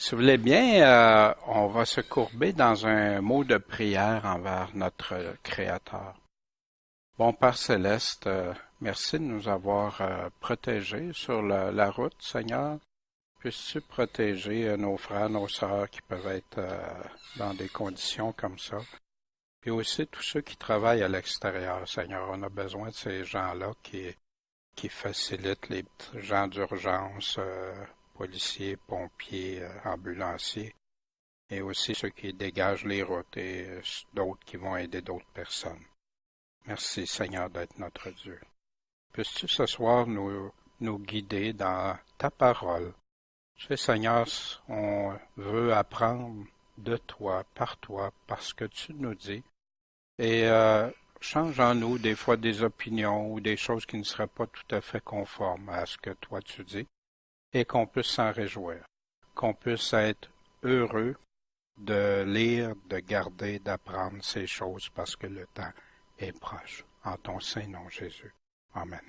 Si vous voulez bien, on va se courber dans un mot de prière envers notre Créateur. Bon Père Céleste, merci de nous avoir protégés sur la route, Seigneur. Puisses-tu protéger nos frères, nos sœurs qui peuvent être dans des conditions comme ça. Puis aussi tous ceux qui travaillent à l'extérieur, Seigneur. On a besoin de ces gens-là qui facilitent les gens d'urgence, policiers, pompiers, ambulanciers, et aussi ceux qui dégagent les routes et d'autres qui vont aider d'autres personnes. Merci, Seigneur, d'être notre Dieu. Puisses-tu ce soir nous guider dans ta parole. Tu sais, Seigneur, on veut apprendre de toi, par toi, parce que tu nous dis, et change en nous des fois des opinions ou des choses qui ne seraient pas tout à fait conformes à ce que toi tu dis, et qu'on puisse s'en réjouir, qu'on puisse être heureux de lire, de garder, d'apprendre ces choses parce que le temps est proche. En ton saint nom, Jésus. Amen.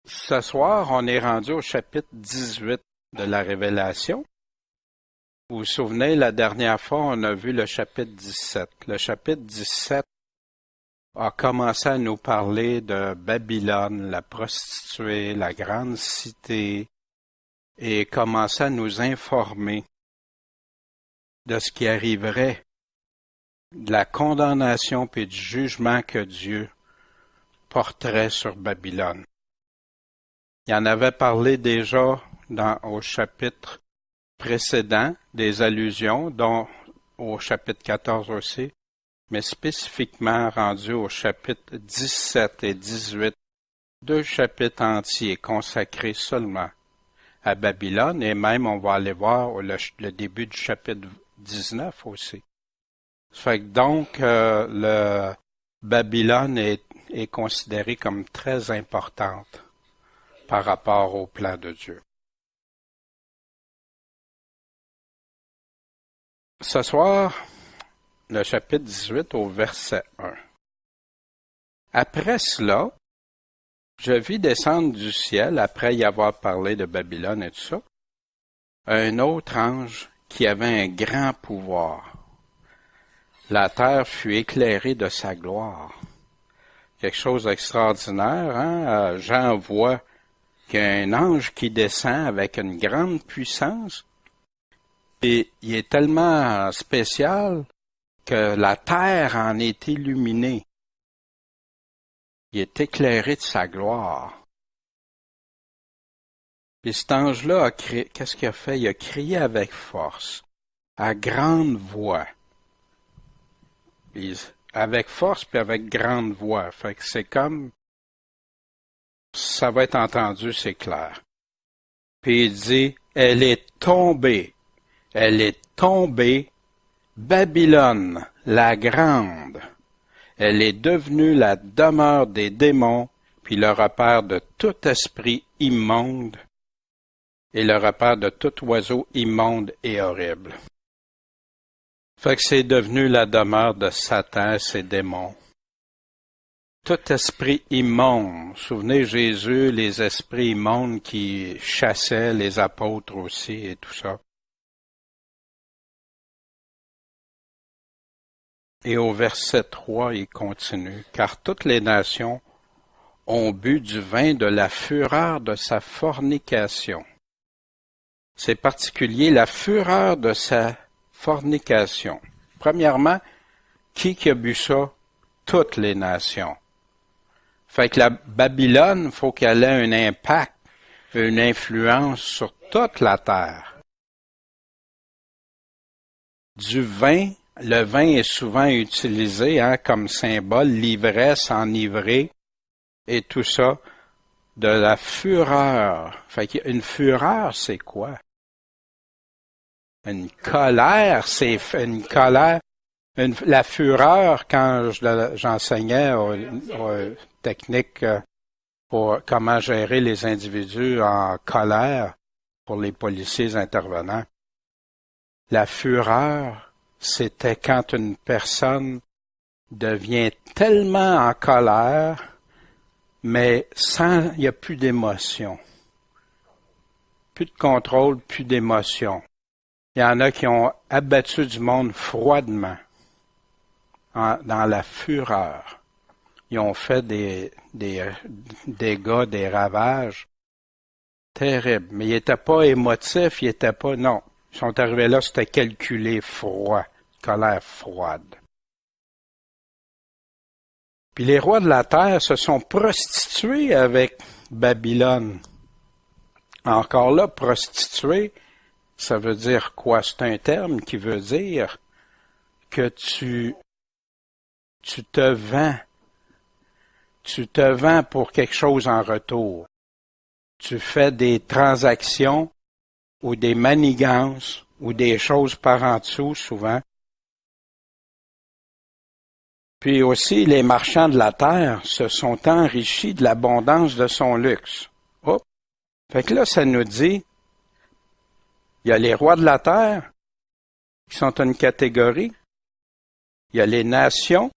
Ce soir, on est rendu au chapitre 18 de la Révélation. Vous vous souvenez, la dernière fois, on a vu le chapitre 17. Le chapitre 17 a commencé à nous parler de Babylone, la prostituée, la grande cité, et commençait à nous informer de ce qui arriverait, de la condamnation et du jugement que Dieu porterait sur Babylone. Il en avait parlé déjà au chapitre précédent, des allusions, dont au chapitre 14 aussi, mais spécifiquement rendu au chapitre 17 et 18, 2 chapitres entiers consacrés seulement à Babylone, et même on va aller voir le début du chapitre 19 aussi. Ça fait que donc, le Babylone est considérée comme très importante par rapport au plan de Dieu. Ce soir, le chapitre 18 au verset 1. Après cela, je vis descendre du ciel, après y avoir parlé de Babylone et tout ça, un autre ange qui avait un grand pouvoir. La terre fut éclairée de sa gloire. Quelque chose d'extraordinaire, hein? Jean voit qu'il y a un ange qui descend avec une grande puissance, et il est tellement spécial que la terre en est illuminée. Il est éclairé de sa gloire. Et cet ange-là qu'est-ce qu'il a fait? Il a crié avec force, à grande voix. Avec force puis avec grande voix. Fait que c'est comme, ça va être entendu, c'est clair. Puis il dit, elle est tombée, Babylone, la grande. Elle est devenue la demeure des démons, puis le repère de tout esprit immonde, et le repère de tout oiseau immonde et horrible. Fait que c'est devenu la demeure de Satan et ses démons. Tout esprit immonde, souvenez Jésus, les esprits immondes qui chassaient les apôtres aussi et tout ça. Et au verset 3, il continue, « Car toutes les nations ont bu du vin de la fureur de sa fornication. » C'est particulier, la fureur de sa fornication. Premièrement, qui a bu ça? Toutes les nations. Fait que la Babylone, faut qu'elle ait un impact, une influence sur toute la terre. Du vin, le vin est souvent utilisé comme symbole, l'ivresse, enivrer, et tout ça, de la fureur. Fait qu'une fureur, c'est quoi? Une colère, c'est une colère. La fureur, quand j'enseignais aux techniques pour comment gérer les individus en colère pour les policiers intervenants, la fureur, c'était quand une personne devient tellement en colère, mais il n'y a plus d'émotion. plus de contrôle, plus d'émotion. Il y en a qui ont abattu du monde froidement, dans la fureur. Ils ont fait des dégâts, des ravages terribles. Mais ils n'étaient pas émotifs, ils n'étaient pas... Non, ils sont arrivés là, c'était calculé, froid, colère froide. Puis les rois de la terre se sont prostitués avec Babylone. Encore là, prostituée, ça veut dire quoi? C'est un terme qui veut dire que tu te vends. Tu te vends pour quelque chose en retour. Tu fais des transactions ou des manigances ou des choses par en dessous souvent. Puis aussi, les marchands de la terre se sont enrichis de l'abondance de son luxe. Hop! Fait que là, ça nous dit, il y a les rois de la terre qui sont une catégorie. Il y a les nations,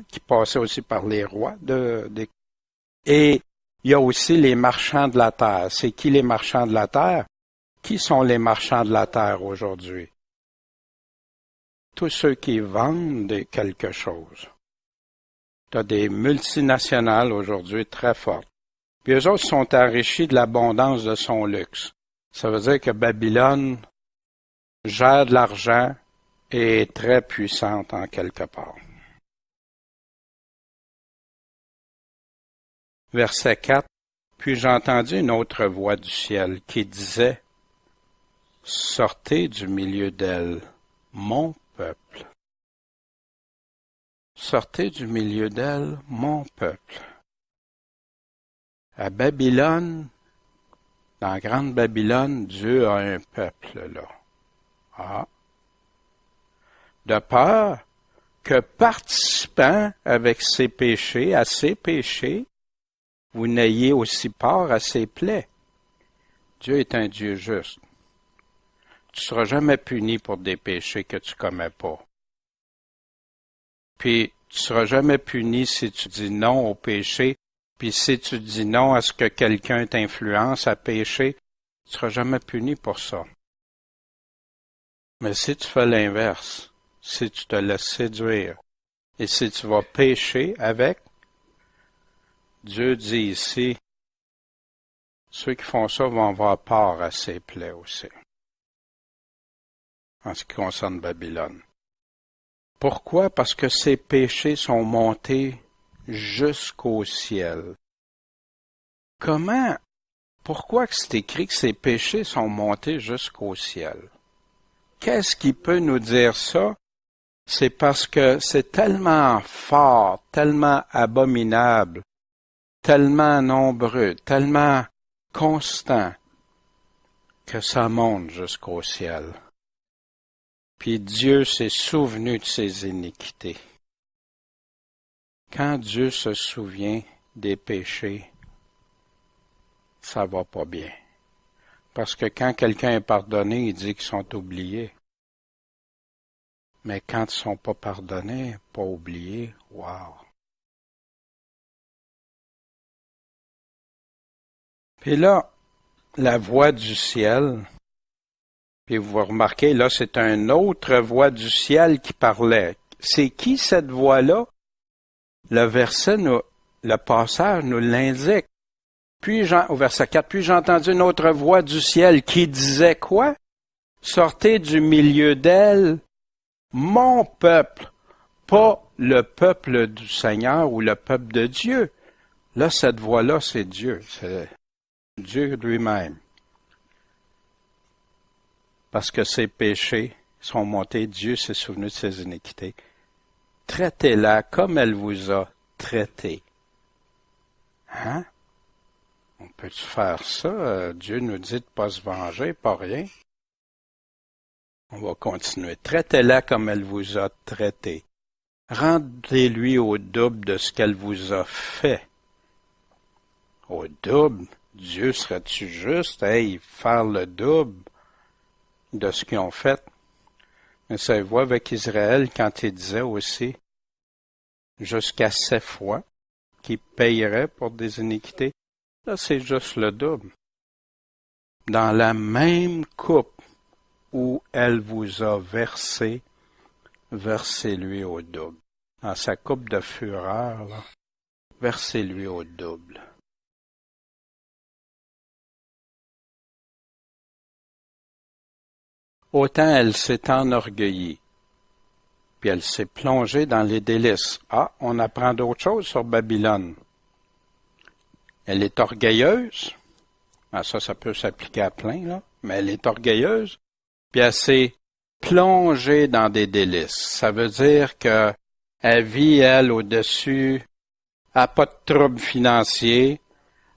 qui passaient aussi par les rois. Et il y a aussi les marchands de la terre. C'est qui les marchands de la terre? Qui sont les marchands de la terre aujourd'hui? Tous ceux qui vendent quelque chose. Tu as des multinationales aujourd'hui très fortes. Puis eux autres sont enrichis de l'abondance de son luxe. Ça veut dire que Babylone gère de l'argent et est très puissante en quelque part. Verset 4. Puis j'entendis une autre voix du ciel qui disait, « Sortez du milieu d'elle, mon peuple. Sortez du milieu d'elle, mon peuple. » À Babylone, dans la Grande Babylone, Dieu a un peuple là. Ah. De peur que participant avec ses péchés, à ses péchés, vous n'ayez aussi part à ses plaies. Dieu est un Dieu juste. Tu ne seras jamais puni pour des péchés que tu commets pas. Puis, tu ne seras jamais puni si tu dis non au péché, puis si tu dis non à ce que quelqu'un t'influence à pécher, tu ne seras jamais puni pour ça. Mais si tu fais l'inverse, si tu te laisses séduire, et si tu vas pécher avec, Dieu dit ici, ceux qui font ça vont avoir part à ses plaies aussi. En ce qui concerne Babylone. Pourquoi? Parce que ses péchés sont montés jusqu'au ciel. Comment? Pourquoi que c'est écrit que ses péchés sont montés jusqu'au ciel? Qu'est-ce qui peut nous dire ça? C'est parce que c'est tellement fort, tellement abominable, tellement nombreux, tellement constant, que ça monte jusqu'au ciel. Puis Dieu s'est souvenu de ses iniquités. Quand Dieu se souvient des péchés, ça va pas bien. Parce que quand quelqu'un est pardonné, il dit qu'ils sont oubliés. Mais quand ils sont pas pardonnés, pas oubliés, wow! Puis là, la voix du ciel, puis vous remarquez, là, c'est une autre voix du ciel qui parlait. C'est qui cette voix-là? Le verset, le passage nous l'indique. Puis, au verset 4, puis j'ai entendu une autre voix du ciel qui disait quoi? Sortez du milieu d'elle, mon peuple, pas le peuple du Seigneur ou le peuple de Dieu. Là, cette voix-là, c'est Dieu. C'est Dieu lui-même. Parce que ses péchés sont montés, Dieu s'est souvenu de ses iniquités. Traitez-la comme elle vous a traité. Hein? On peut-tu faire ça? Dieu nous dit de ne pas se venger, pas rien. On va continuer. Traitez-la comme elle vous a traité. Rendez-lui au double de ce qu'elle vous a fait. Au double? Dieu serait-tu juste? Hey, faire le double de ce qu'ils ont fait? Mais ça voit avec Israël quand il disait aussi jusqu'à 7 fois qu'il payerait pour des iniquités. Là, c'est juste le double. dans la même coupe où elle vous a versé, versez-lui au double. Dans sa coupe de fureur, là, versez-lui au double. Autant elle s'est enorgueillie, puis elle s'est plongée dans les délices. Ah, on apprend d'autres choses sur Babylone. Elle est orgueilleuse. Ah, ça peut s'appliquer à plein, là. Mais elle est orgueilleuse, puis elle s'est plongée dans des délices. Ça veut dire que elle vit, elle, au-dessus, elle n'a pas de troubles financiers,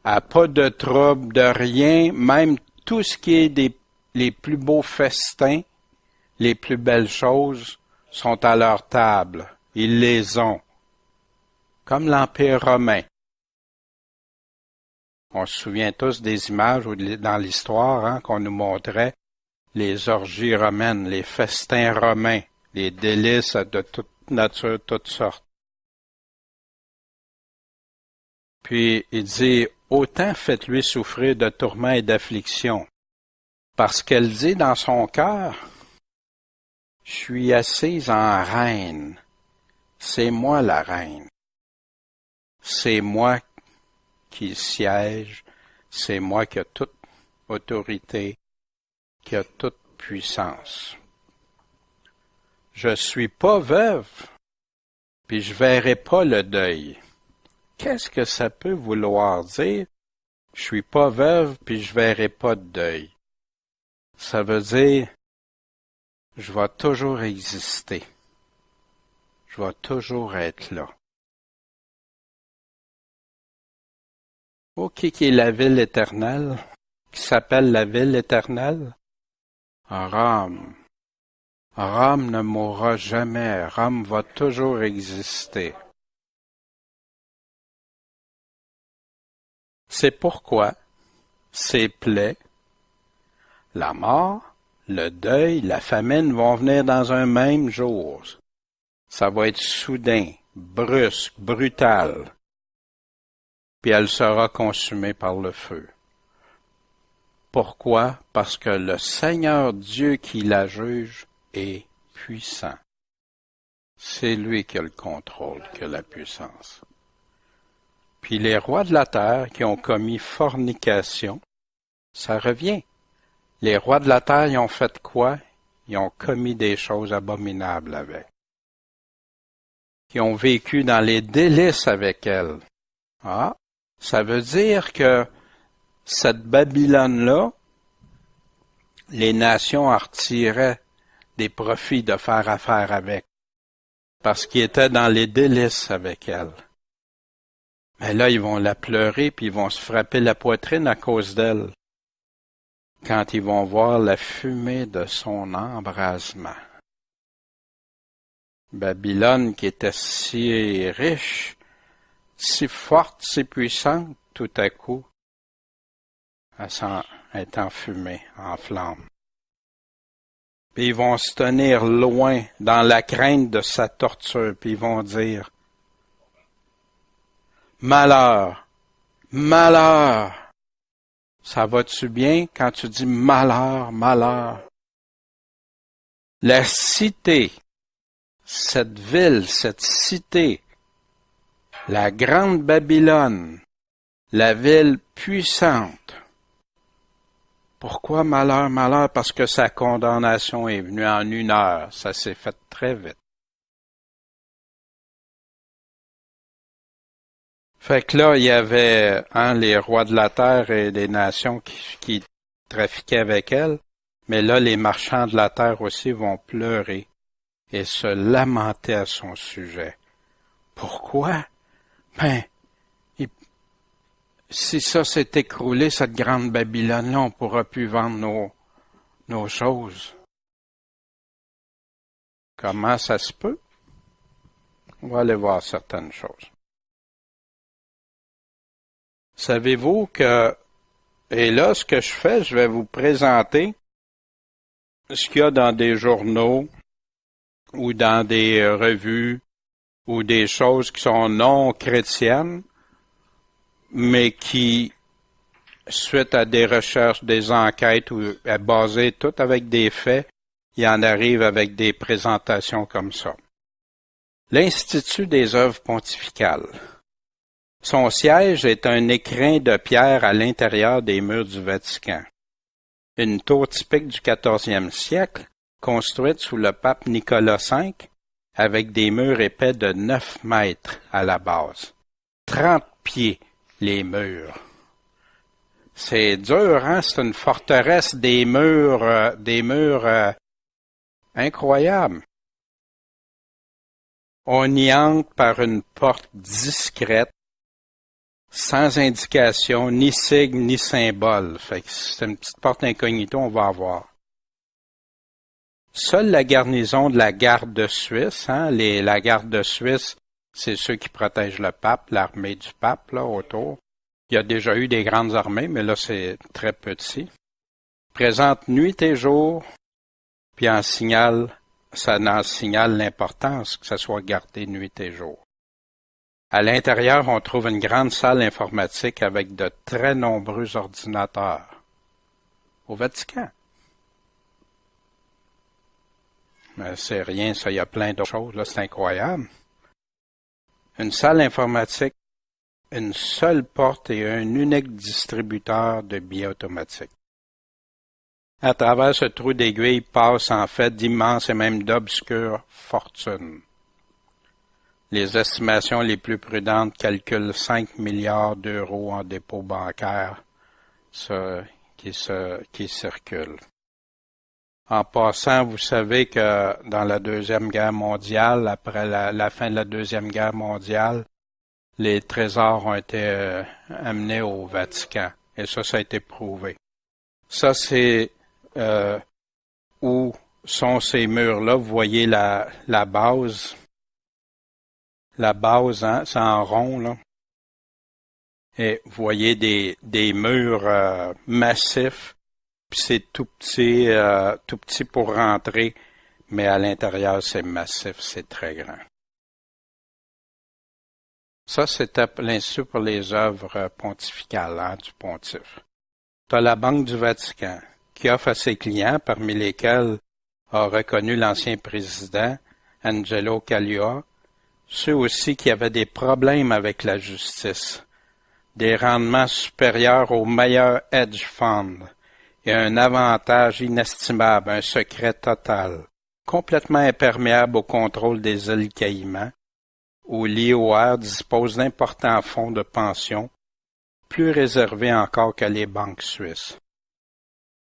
elle n'a pas de troubles de rien, même tout ce qui est les plus beaux festins, les plus belles choses sont à leur table. Ils les ont. Comme l'Empire romain. On se souvient tous des images dans l'histoire qu'on nous montrait les orgies romaines, les festins romains, les délices de toute nature, toutes sortes. Puis il dit, autant faites-lui souffrir de tourments et d'afflictions, parce qu'elle dit dans son cœur, je suis assise en reine, c'est moi la reine, c'est moi qui siège, c'est moi qui a toute autorité, qui a toute puissance. Je suis pas veuve, puis je verrai pas le deuil. Qu'est-ce que ça peut vouloir dire? Je suis pas veuve, puis je verrai pas de deuil. Ça veut dire, je vais toujours exister. Je vais toujours être là. Qui est la ville éternelle? Qui s'appelle la ville éternelle? Rome. Rome ne mourra jamais. Rome va toujours exister. C'est pourquoi ces plaies, la mort, le deuil, la famine vont venir dans un même jour. Ça va être soudain, brusque, brutal. Puis elle sera consumée par le feu. Pourquoi? Parce que le Seigneur Dieu qui la juge est puissant. C'est lui qui a le contrôle, qui a la puissance. Puis les rois de la terre qui ont commis fornication, ça revient. Les rois de la terre, ils ont fait quoi? Ils ont commis des choses abominables avec. Ils ont vécu dans les délices avec elle. Ah, ça veut dire que cette Babylone-là, les nations en retiraient des profits de faire affaire avec, parce qu'ils étaient dans les délices avec elle. Mais là, ils vont la pleurer, puis ils vont se frapper la poitrine à cause d'elle, quand ils vont voir la fumée de son embrasement. Babylone, qui était si riche, si forte, si puissante, tout à coup, elle est enfumée, en flammes. Puis ils vont se tenir loin, dans la crainte de sa torture, puis ils vont dire, malheur, malheur. Ça va-tu bien quand tu dis malheur, malheur? La cité, cette ville, cette cité, la grande Babylone, la ville puissante. Pourquoi malheur, malheur? Parce que sa condamnation est venue en 1 heure. Ça s'est fait très vite. Fait que là, il y avait les rois de la terre et les nations qui trafiquaient avec elle. Mais là, les marchands de la terre aussi vont pleurer et se lamenter à son sujet. Pourquoi? Ben, si ça s'est écroulé, cette grande Babylone-là, on pourra plus vendre nos choses. Comment ça se peut? On va aller voir certaines choses. Savez-vous que, et là, ce que je fais, je vais vous présenter ce qu'il y a dans des journaux ou dans des revues ou des choses qui sont non chrétiennes, mais qui suite à des recherches, des enquêtes, ou basées toutes avec des faits, il en arrive avec des présentations comme ça. L'Institut des œuvres pontificales. Son siège est un écrin de pierre à l'intérieur des murs du Vatican. Une tour typique du XIVe siècle, construite sous le pape Nicolas V, avec des murs épais de 9 mètres à la base. 30 pieds, les murs. C'est dur, hein? C'est une forteresse des murs incroyables. On y entre par une porte discrète, sans indication, ni signe, ni symbole. Fait que c'est une petite porte incognito, on va avoir. Seule la garnison de la garde suisse, hein, la garde suisse, c'est ceux qui protègent le pape, l'armée du pape, là, autour. Il y a déjà eu des grandes armées, mais là, c'est très petit. Présente nuit et jour, puis ça en signale l'importance que ça soit gardé nuit et jour. À l'intérieur, on trouve une grande salle informatique avec de très nombreux ordinateurs. Au Vatican. Mais c'est rien, ça, il y a plein d'autres choses, là, c'est incroyable. Une salle informatique, une seule porte et un unique distributeur de billets automatiques. À travers ce trou d'aiguille passent en fait d'immenses et même d'obscures fortunes. Les estimations les plus prudentes calculent 5 milliards d'euros en dépôts bancaires qui circulent. En passant, vous savez que dans la Deuxième Guerre mondiale, après la fin de la Deuxième Guerre mondiale, les trésors ont été amenés au Vatican. Et ça a été prouvé. Ça, c'est où sont ces murs-là. Vous voyez la base. La base, hein, c'est en rond, là. Et vous voyez des murs massifs. Puis c'est tout petit pour rentrer, mais à l'intérieur, c'est massif, c'est très grand. Ça, c'était l'Institut pour les œuvres pontificales, hein, du pontife. Tu as la Banque du Vatican, qui offre à ses clients, parmi lesquels a reconnu l'ancien président, Angelo Cagliua, ceux aussi qui avaient des problèmes avec la justice, des rendements supérieurs aux meilleurs hedge funds, et un avantage inestimable, un secret total, complètement imperméable au contrôle des îles Caïmans, où l'IOR dispose d'importants fonds de pension, plus réservés encore que les banques suisses.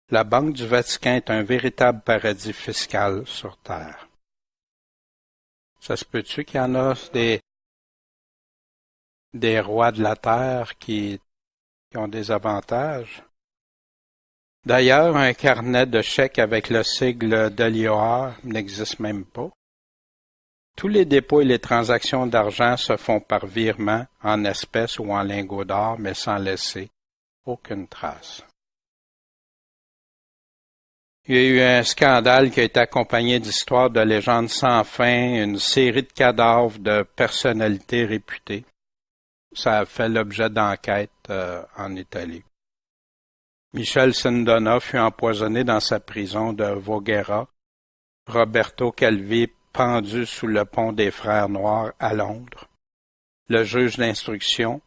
La Banque du Vatican est un véritable paradis fiscal sur Terre. Ça se peut-tu qu'il y en a des rois de la Terre qui ont des avantages? D'ailleurs, un carnet de chèques avec le sigle de l'IOR n'existe même pas. Tous les dépôts et les transactions d'argent se font par virement, en espèces ou en lingots d'or, mais sans laisser aucune trace. Il y a eu un scandale qui a été accompagné d'histoires de légendes sans fin, une série de cadavres de personnalités réputées. Ça a fait l'objet d'enquêtes en Italie. Michel Sindona fut empoisonné dans sa prison de Voghera. Roberto Calvi pendu sous le pont des Frères Noirs à Londres. Le juge d'instruction,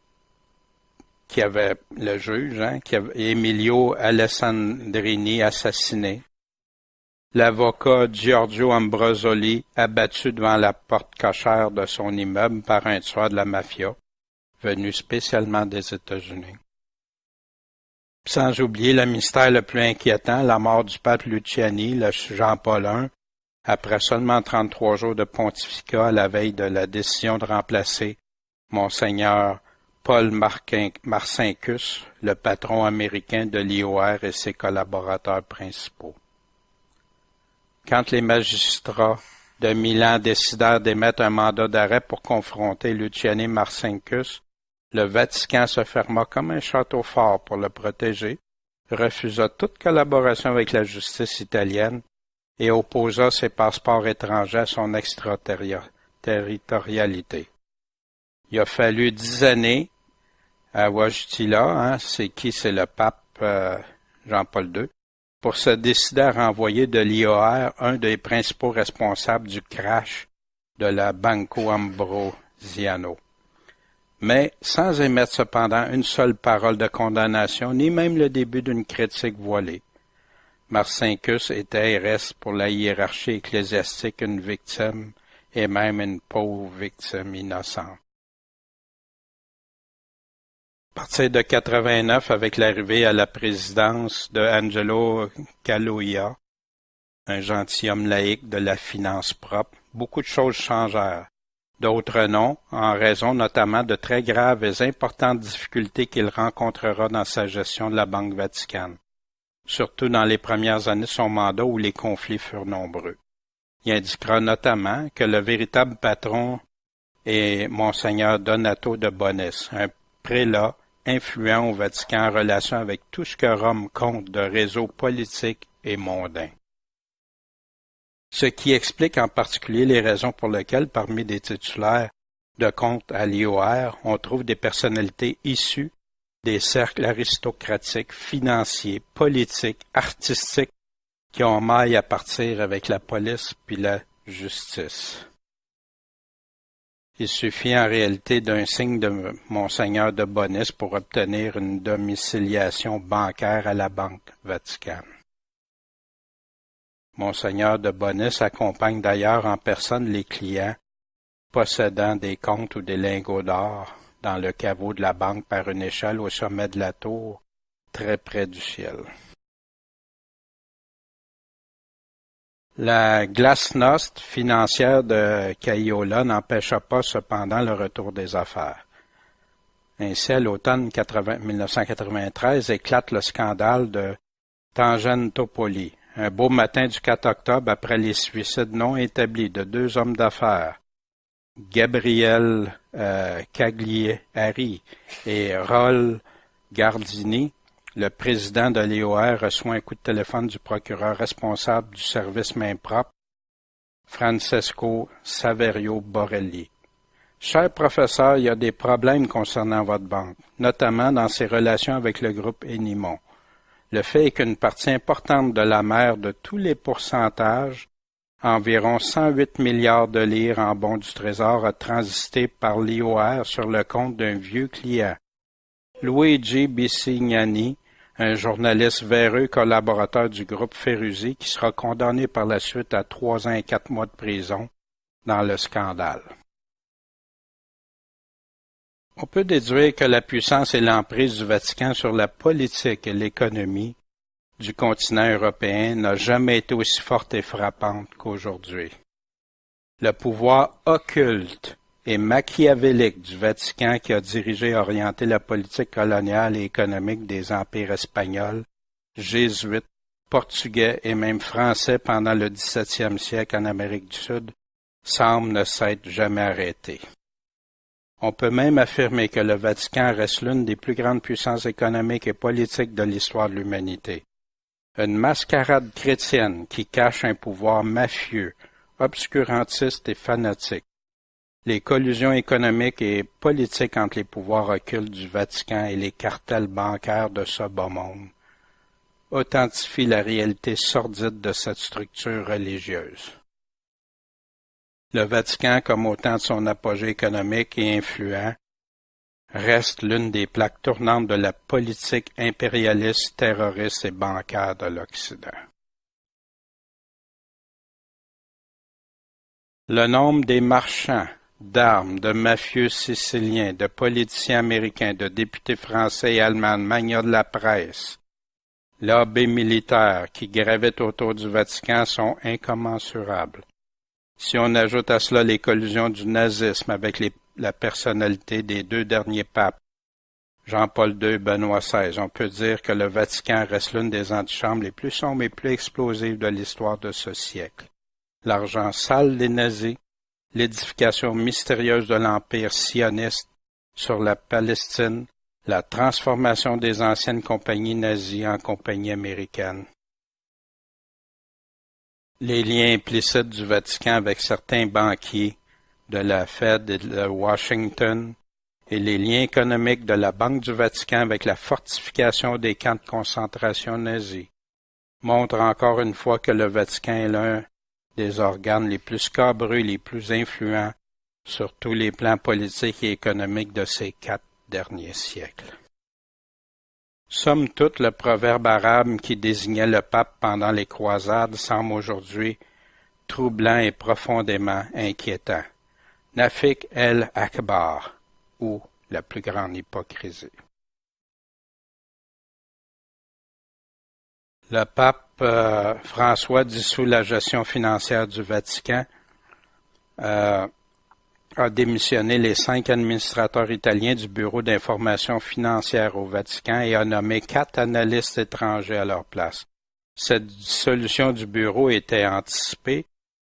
Emilio Alessandrini assassiné. L'avocat Giorgio Ambrosoli abattu devant la porte cochère de son immeuble par un tueur de la mafia, venu spécialement des États-Unis. Sans oublier le mystère le plus inquiétant, la mort du pape Luciani, le Jean-Paul I, après seulement 33 jours de pontificat à la veille de la décision de remplacer Monseigneur Paul Marcinkus, le patron américain de l'IOR et ses collaborateurs principaux. Quand les magistrats de Milan décidèrent d'émettre un mandat d'arrêt pour confronter Luciani Marcinkus, le Vatican se ferma comme un château fort pour le protéger, refusa toute collaboration avec la justice italienne et opposa ses passeports étrangers à son extraterritorialité. Il a fallu 10 années à Wojtyla, c'est qui? C'est le pape Jean-Paul II, pour se décider à renvoyer de l'IOR un des principaux responsables du crash de la Banco Ambrosiano. Mais sans émettre cependant une seule parole de condamnation, ni même le début d'une critique voilée. Marcinkus était et reste pour la hiérarchie ecclésiastique une victime, et même une pauvre victime innocente. À partir de 89, avec l'arrivée à la présidence de Angelo Galoia, un gentilhomme laïque de la finance propre, beaucoup de choses changèrent. D'autres non, en raison notamment de très graves et importantes difficultés qu'il rencontrera dans sa gestion de la Banque Vaticane, surtout dans les premières années de son mandat où les conflits furent nombreux. Il indiquera notamment que le véritable patron est Monseigneur Donato de Bonis, un prélat influent au Vatican en relation avec tout ce que Rome compte de réseaux politiques et mondains. Ce qui explique en particulier les raisons pour lesquelles, parmi des titulaires de comptes à l'IOR, on trouve des personnalités issues des cercles aristocratiques, financiers, politiques, artistiques, qui ont maille à partir avec la police puis la justice. Il suffit en réalité d'un signe de Monseigneur de Bonis pour obtenir une domiciliation bancaire à la Banque Vaticane. Monseigneur de Bonis accompagne d'ailleurs en personne les clients possédant des comptes ou des lingots d'or dans le caveau de la banque par une échelle au sommet de la tour, très près du ciel. La glasnost financière de Caillola n'empêcha pas cependant le retour des affaires. Ainsi, à l'automne 1993, éclate le scandale de Tangentopoli. Un beau matin du 4 octobre, après les suicides non établis de deux hommes d'affaires, Gabriel Cagliari et Raul Gardini, le président de l'IOR reçoit un coup de téléphone du procureur responsable du service main propre, Francesco Saverio Borelli. Cher professeur, il y a des problèmes concernant votre banque, notamment dans ses relations avec le groupe Enimont. Le fait est qu'une partie importante de la mer de tous les pourcentages, environ 108 milliards de livres en bons du Trésor, a transité par l'IOR sur le compte d'un vieux client, Luigi Bisignani, un journaliste véreux collaborateur du groupe Ferrusi qui sera condamné par la suite à 3 ans et 4 mois de prison dans le scandale. On peut déduire que la puissance et l'emprise du Vatican sur la politique et l'économie du continent européen n'a jamais été aussi forte et frappante qu'aujourd'hui. Le pouvoir occulte et machiavélique du Vatican qui a dirigé et orienté la politique coloniale et économique des empires espagnols, jésuites, portugais et même français pendant le XVIIe siècle en Amérique du Sud semble ne s'être jamais arrêté. On peut même affirmer que le Vatican reste l'une des plus grandes puissances économiques et politiques de l'histoire de l'humanité. Une mascarade chrétienne qui cache un pouvoir mafieux, obscurantiste et fanatique. Les collusions économiques et politiques entre les pouvoirs occultes du Vatican et les cartels bancaires de ce bas monde authentifient la réalité sordide de cette structure religieuse. Le Vatican, comme au temps de son apogée économique et influent, reste l'une des plaques tournantes de la politique impérialiste, terroriste et bancaire de l'Occident. Le nombre des marchands d'armes, de mafieux siciliens, de politiciens américains, de députés français et allemands, magnats de la presse, lobbies militaires qui gravitent autour du Vatican sont incommensurables. Si on ajoute à cela les collusions du nazisme avec la personnalité des deux derniers papes, Jean-Paul II et Benoît XVI, on peut dire que le Vatican reste l'une des antichambres les plus sombres et plus explosives de l'histoire de ce siècle. L'argent sale des nazis, l'édification mystérieuse de l'empire sioniste sur la Palestine, la transformation des anciennes compagnies nazies en compagnies américaines. Les liens implicites du Vatican avec certains banquiers de la Fed et de Washington et les liens économiques de la Banque du Vatican avec la fortification des camps de concentration nazis montrent encore une fois que le Vatican est l'un des organes les plus scabreux et les plus influents sur tous les plans politiques et économiques de ces 4 derniers siècles. Somme toute, le proverbe arabe qui désignait le pape pendant les croisades semble aujourd'hui troublant et profondément inquiétant. Nafik el-Akbar, ou la plus grande hypocrisie. Le pape François dissout la gestion financière du Vatican, a démissionné les 5 administrateurs italiens du Bureau d'information financière au Vatican et a nommé 4 analystes étrangers à leur place. Cette dissolution du bureau était anticipée,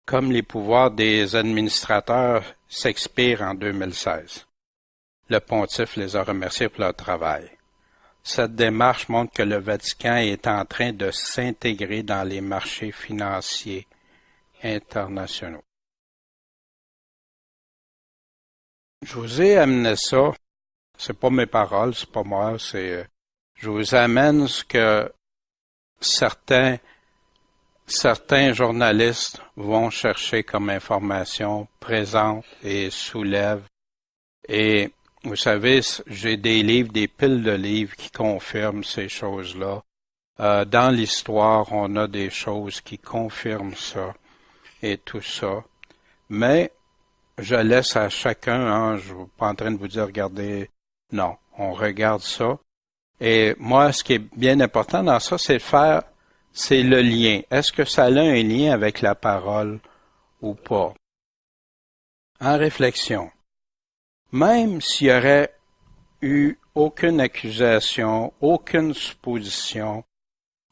comme les pouvoirs des administrateurs s'expirent en 2016. Le pontife les a remerciés pour leur travail. Cette démarche montre que le Vatican est en train de s'intégrer dans les marchés financiers internationaux. Je vous ai amené ça, c'est pas mes paroles, c'est pas moi, je vous amène ce que certains journalistes vont chercher comme information, présentent et soulèvent. Et vous savez, j'ai des livres, des piles de livres qui confirment ces choses-là. Dans l'histoire, on a des choses qui confirment ça et tout ça. Mais je laisse à chacun, je ne suis pas en train de vous dire, regardez, non, on regarde ça. Et moi, ce qui est bien important dans ça, c'est le lien. Est-ce que ça a un lien avec la parole ou pas? En réflexion, même s'il n'y aurait eu aucune accusation, aucune supposition,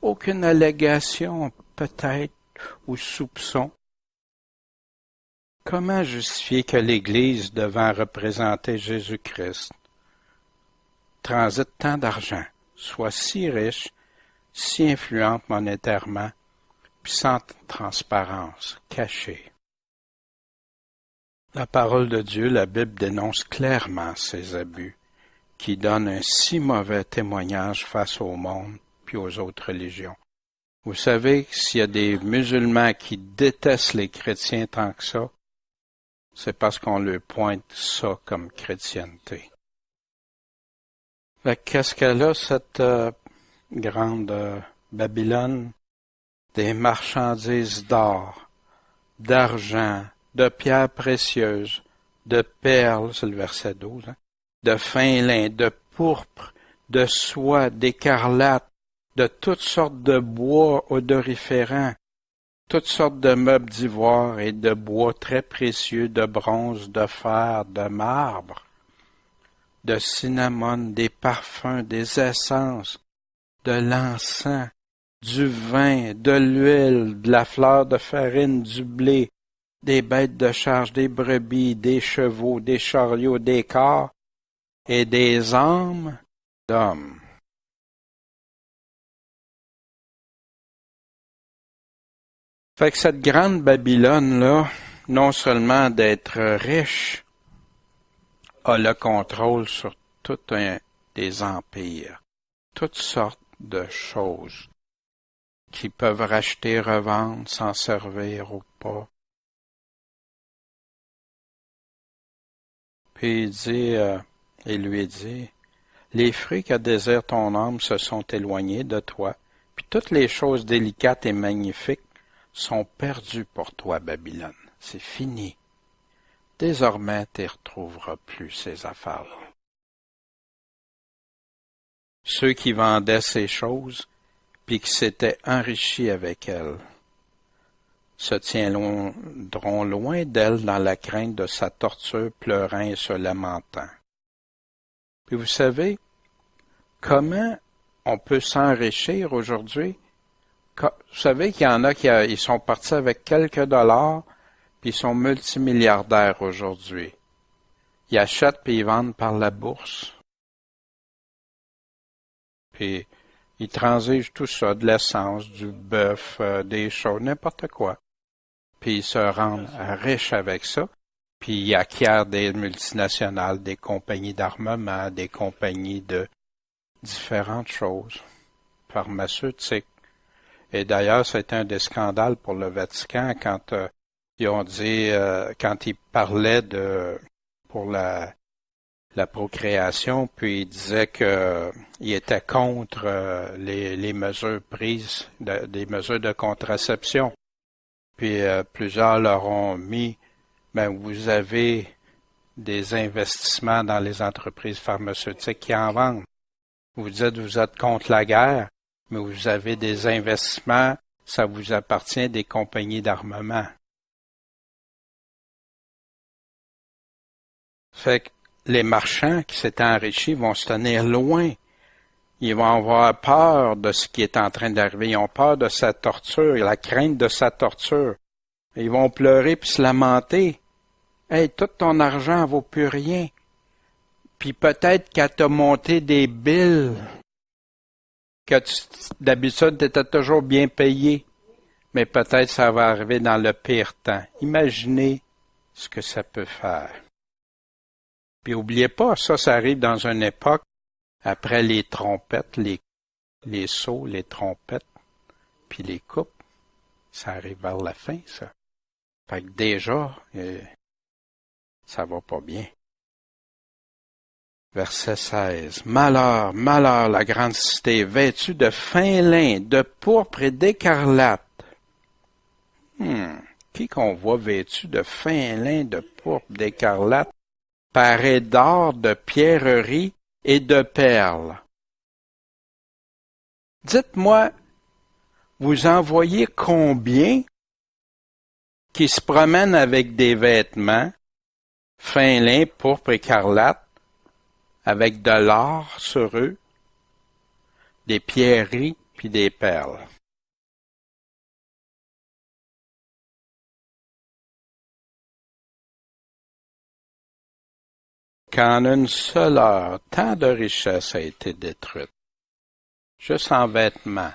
aucune allégation peut-être ou soupçon, comment justifier que l'Église, devant représenter Jésus-Christ, transite tant d'argent, soit si riche, si influente monétairement, puis sans transparence, cachée? La parole de Dieu, la Bible dénonce clairement ces abus, qui donnent un si mauvais témoignage face au monde puis aux autres religions. Vous savez que s'il y a des musulmans qui détestent les chrétiens tant que ça, c'est parce qu'on leur pointe ça comme chrétienté. Qu'est-ce qu'elle a, cette grande Babylone? Des marchandises d'or, d'argent, de pierres précieuses, de perles, c'est le verset 12, de fin lin, de pourpre, de soie, d'écarlate, de toutes sortes de bois odoriférants, toutes sortes de meubles d'ivoire et de bois très précieux, de bronze, de fer, de marbre, de cinnamome, des parfums, des essences, de l'encens, du vin, de l'huile, de la fleur de farine, du blé, des bêtes de charge, des brebis, des chevaux, des chariots, des corps et des âmes d'hommes. Fait que cette grande Babylone-là, non seulement d'être riche, a le contrôle sur des empires, toutes sortes de choses qui peuvent racheter, revendre, s'en servir ou pas. Puis il lui dit, les fruits que désire ton âme se sont éloignés de toi, puis toutes les choses délicates et magnifiques sont perdues pour toi, Babylone. C'est fini. Désormais, tu ne retrouveras plus ces affaires-là. Ceux qui vendaient ces choses, puis qui s'étaient enrichis avec elles, se tiendront loin d'elle dans la crainte de sa torture, pleurant et se lamentant. Puis vous savez, comment on peut s'enrichir aujourd'hui? Vous savez qu'il y en a ils sont partis avec quelques dollars, puis ils sont multimilliardaires aujourd'hui. Ils achètent puis ils vendent par la bourse. Puis ils transigent tout ça, de l'essence, du bœuf, des choses, n'importe quoi. Puis ils se rendent riches avec ça. puis il acquiert des multinationales, des compagnies d'armement, des compagnies de différentes choses, pharmaceutiques. Et d'ailleurs, c'était un des scandales pour le Vatican quand ils ont dit, quand ils parlaient pour la procréation, puis ils disaient qu'ils étaient contre les mesures prises, des mesures de contraception. Puis plusieurs leur ont mis, ben vous avez des investissements dans les entreprises pharmaceutiques qui en vendent. Vous dites vous êtes contre la guerre, mais vous avez des investissements, ça vous appartient des compagnies d'armement. Fait que les marchands qui s'étaient enrichis vont se tenir loin. Ils vont avoir peur de ce qui est en train d'arriver. Ils ont peur de sa torture, la crainte de sa torture. Ils vont pleurer puis se lamenter. Hey, tout ton argent vaut plus rien. Puis peut-être qu'elle t'a monté des billes, que d'habitude tu étais toujours bien payé. Mais peut-être ça va arriver dans le pire temps. Imaginez ce que ça peut faire. Puis oubliez pas, ça arrive dans une époque après les trompettes, les sauts, les trompettes, puis les coupes. Ça arrive vers la fin, ça. Fait que déjà, ça va pas bien. Verset 16. Malheur, malheur, la grande cité, vêtue de fin lin, de pourpre et d'écarlate. Qui qu'on voit vêtu de fin lin, de pourpre, d'écarlate, paré d'or, de pierreries et de perles. Dites-moi, vous en voyez combien qui se promènent avec des vêtements fin lin, pourpre, écarlate, avec de l'or sur eux, des pierreries puis des perles. Qu'en une seule heure, tant de richesse a été détruite, juste en vêtements.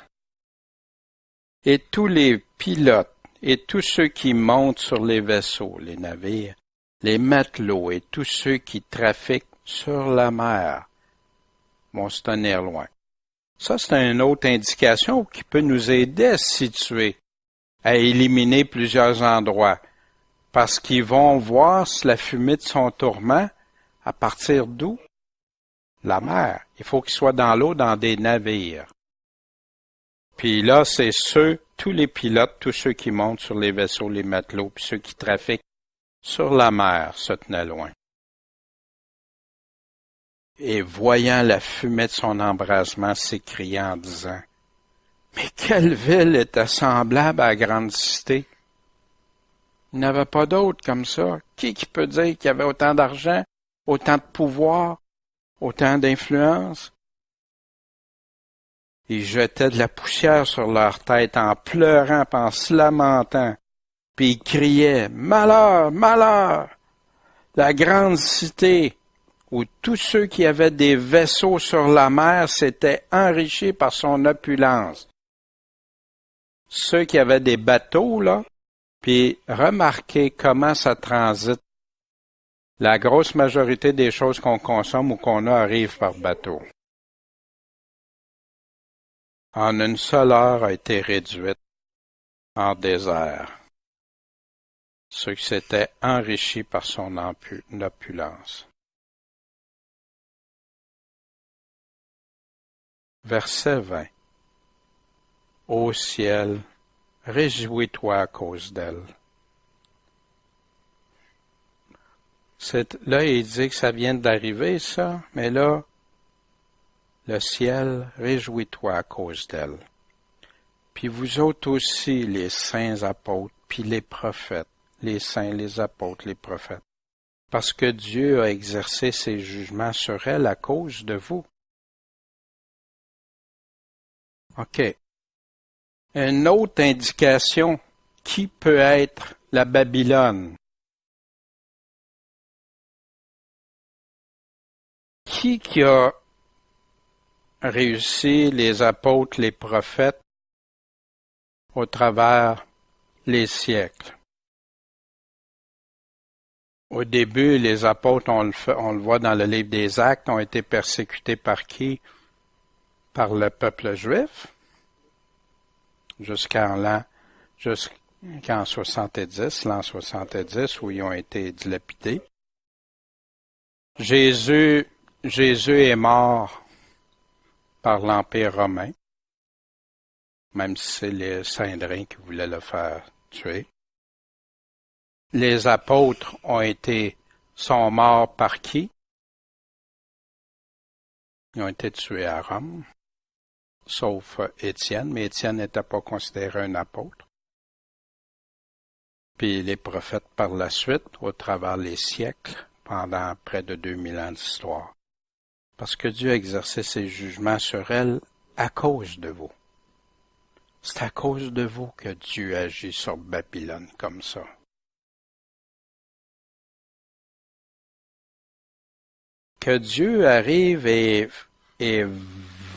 Et tous les pilotes et tous ceux qui montent sur les vaisseaux, les navires, les matelots et tous ceux qui trafiquent sur la mer vont se tenir loin. Ça, c'est une autre indication qui peut nous aider à se situer, à éliminer plusieurs endroits, parce qu'ils vont voir la fumée de son tourment à partir d'où? La mer. Il faut qu'ils soient dans l'eau, dans des navires. Puis là, c'est tous les pilotes, tous ceux qui montent sur les vaisseaux, les matelots, puis ceux qui trafiquent sur la mer se tenaient loin. Et voyant la fumée de son embrasement, s'écria en disant, « Mais quelle ville était semblable à la grande cité? Il n'y avait pas d'autre comme ça. Qui peut dire qu'il y avait autant d'argent, autant de pouvoir, autant d'influence? » Ils jetaient de la poussière sur leur tête en pleurant, en se lamentant, puis ils criaient, « Malheur, malheur! La grande cité! » où tous ceux qui avaient des vaisseaux sur la mer s'étaient enrichis par son opulence. Ceux qui avaient des bateaux, là, puis remarquez comment ça transite. La grosse majorité des choses qu'on consomme ou qu'on a arrivent par bateau. En une seule heure a été réduite en désert. Ceux qui s'étaient enrichis par son opulence. Verset 20. Ô ciel, réjouis-toi à cause d'elle. Là, il dit que ça vient d'arriver, ça, mais là, le ciel, réjouis-toi à cause d'elle. Puis vous autres aussi, les saints apôtres, puis les prophètes, les saints, les apôtres, les prophètes, parce que Dieu a exercé ses jugements sur elle à cause de vous. OK. Une autre indication, qui peut être la Babylone? Qui a réussi les apôtres, les prophètes au travers les siècles? Au début, les apôtres, on le voit dans le livre des Actes, ont été persécutés par qui? Par le peuple juif, jusqu'en 70, l'an 70, où ils ont été dilapidés. Jésus est mort par l'Empire romain, même si c'est les Syndriens qui voulaient le faire tuer. Les apôtres sont morts par qui? Ils ont été tués à Rome, sauf Étienne, mais Étienne n'était pas considéré un apôtre. Puis les prophètes par la suite, au travers les siècles, pendant près de 2000 ans d'histoire. Parce que Dieu a exercé ses jugements sur elle à cause de vous. C'est à cause de vous que Dieu agit sur Babylone comme ça. Que Dieu arrive et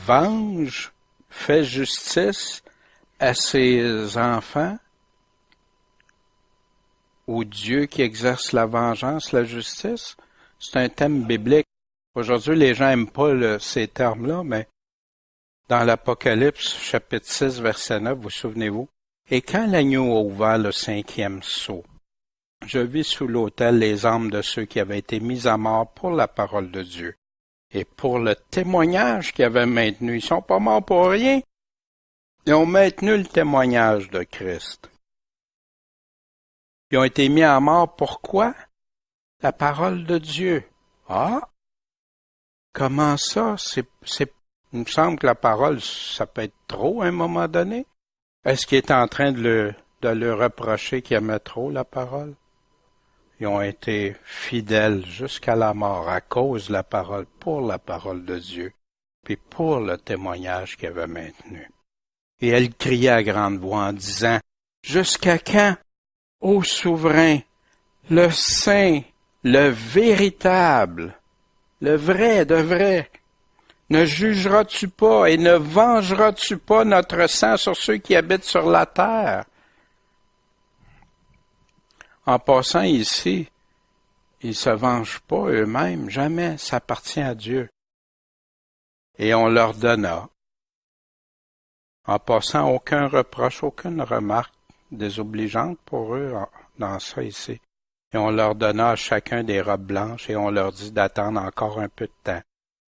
venge, fait justice à ses enfants, ou Dieu qui exerce la vengeance, la justice, c'est un thème biblique. Aujourd'hui, les gens n'aiment pas ces termes-là, mais dans l'Apocalypse, chapitre 6, verset 9, vous souvenez-vous? Et quand l'agneau a ouvert le 5e sceau, je vis sous l'autel les âmes de ceux qui avaient été mis à mort pour la parole de Dieu et pour le témoignage qu'ils avaient maintenu. Ils sont pas morts pour rien. Ils ont maintenu le témoignage de Christ. Ils ont été mis à mort pourquoi? La parole de Dieu. Ah! Comment ça? Il me semble que la parole, ça peut être trop à un moment donné. Est-ce qu'il est en train de le reprocher qu'il aimait trop la parole? Ils ont été fidèles jusqu'à la mort à cause de la parole, pour la parole de Dieu, puis pour le témoignage qu'il avait maintenu. Et elle criait à grande voix en disant, « Jusqu'à quand, ô souverain, le saint, le véritable, le vrai de vrai, ne jugeras-tu pas et ne vengeras-tu pas notre sang sur ceux qui habitent sur la terre? » En passant ici, ils ne se vengent pas eux-mêmes, jamais, ça appartient à Dieu. Et on leur donna, en passant, aucun reproche, aucune remarque désobligeante pour eux dans ça ici. Et on leur donna à chacun des robes blanches et on leur dit d'attendre encore un peu de temps,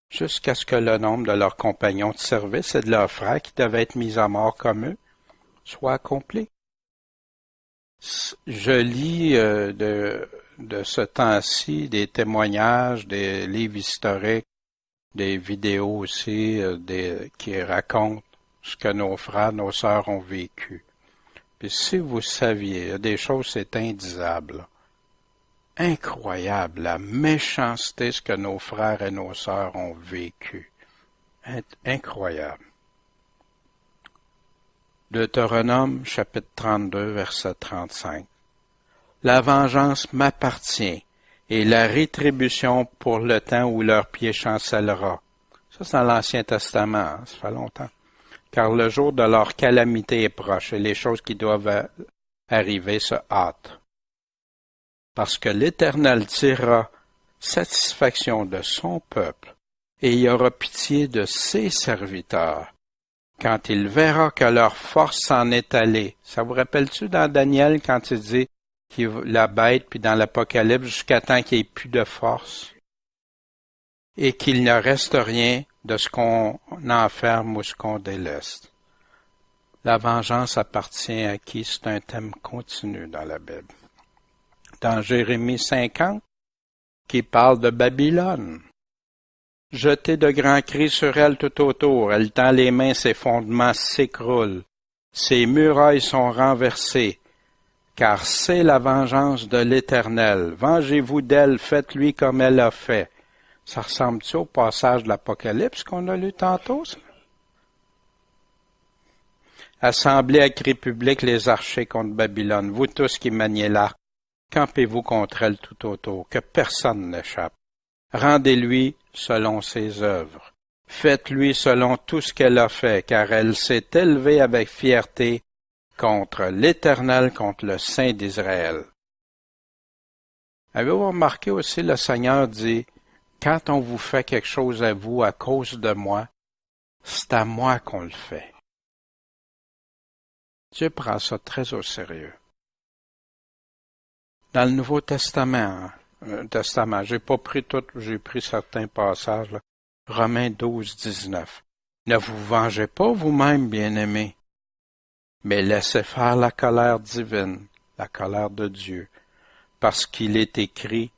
jusqu'à ce que le nombre de leurs compagnons de service et de leurs frères qui devaient être mis à mort comme eux soit accompli. Je lis de ce temps-ci des témoignages, des livres historiques, des vidéos aussi qui racontent ce que nos frères, nos sœurs ont vécu. Puis si vous saviez, il y a des choses, c'est indisable. Incroyable, la méchanceté, ce que nos frères et nos sœurs ont vécu. Incroyable. Deutéronome, chapitre 32, verset 35. La vengeance m'appartient, et la rétribution pour le temps où leur pied chancellera. Ça, c'est dans l'Ancien Testament, hein, ça fait longtemps. Car le jour de leur calamité est proche, et les choses qui doivent arriver se hâtent. Parce que l'Éternel tirera satisfaction de son peuple, et il y aura pitié de ses serviteurs, quand il verra que leur force s'en est allée. Ça vous rappelle-tu dans Daniel quand il dit la bête, puis dans l'Apocalypse, jusqu'à temps qu'il n'y ait plus de force, et qu'il ne reste rien de ce qu'on enferme ou ce qu'on déleste. La vengeance appartient à qui? C'est un thème continu dans la Bible. Dans Jérémie 50, qui parle de Babylone. Jetez de grands cris sur elle tout autour, elle tend les mains, ses fondements s'écroulent, ses murailles sont renversées, car c'est la vengeance de l'Éternel. Vengez-vous d'elle, faites-lui comme elle a fait. Ça ressemble-tu au passage de l'Apocalypse qu'on a lu tantôt, ça? Assemblez à cri public les archers contre Babylone, vous tous qui maniez l'arc, campez-vous contre elle tout autour, que personne n'échappe. Rendez-lui selon ses œuvres. Faites-lui selon tout ce qu'elle a fait, car elle s'est élevée avec fierté contre l'Éternel, contre le Saint d'Israël. Avez-vous remarqué aussi, le Seigneur dit, quand on vous fait quelque chose à vous à cause de moi, c'est à moi qu'on le fait. Dieu prend ça très au sérieux. Dans le Nouveau Testament, j'ai pas pris tout, j'ai pris certains passages, là. Romains 12, 19. Ne vous vengez pas vous-même, bien-aimés, mais laissez faire la colère divine, la colère de Dieu, parce qu'il est écrit,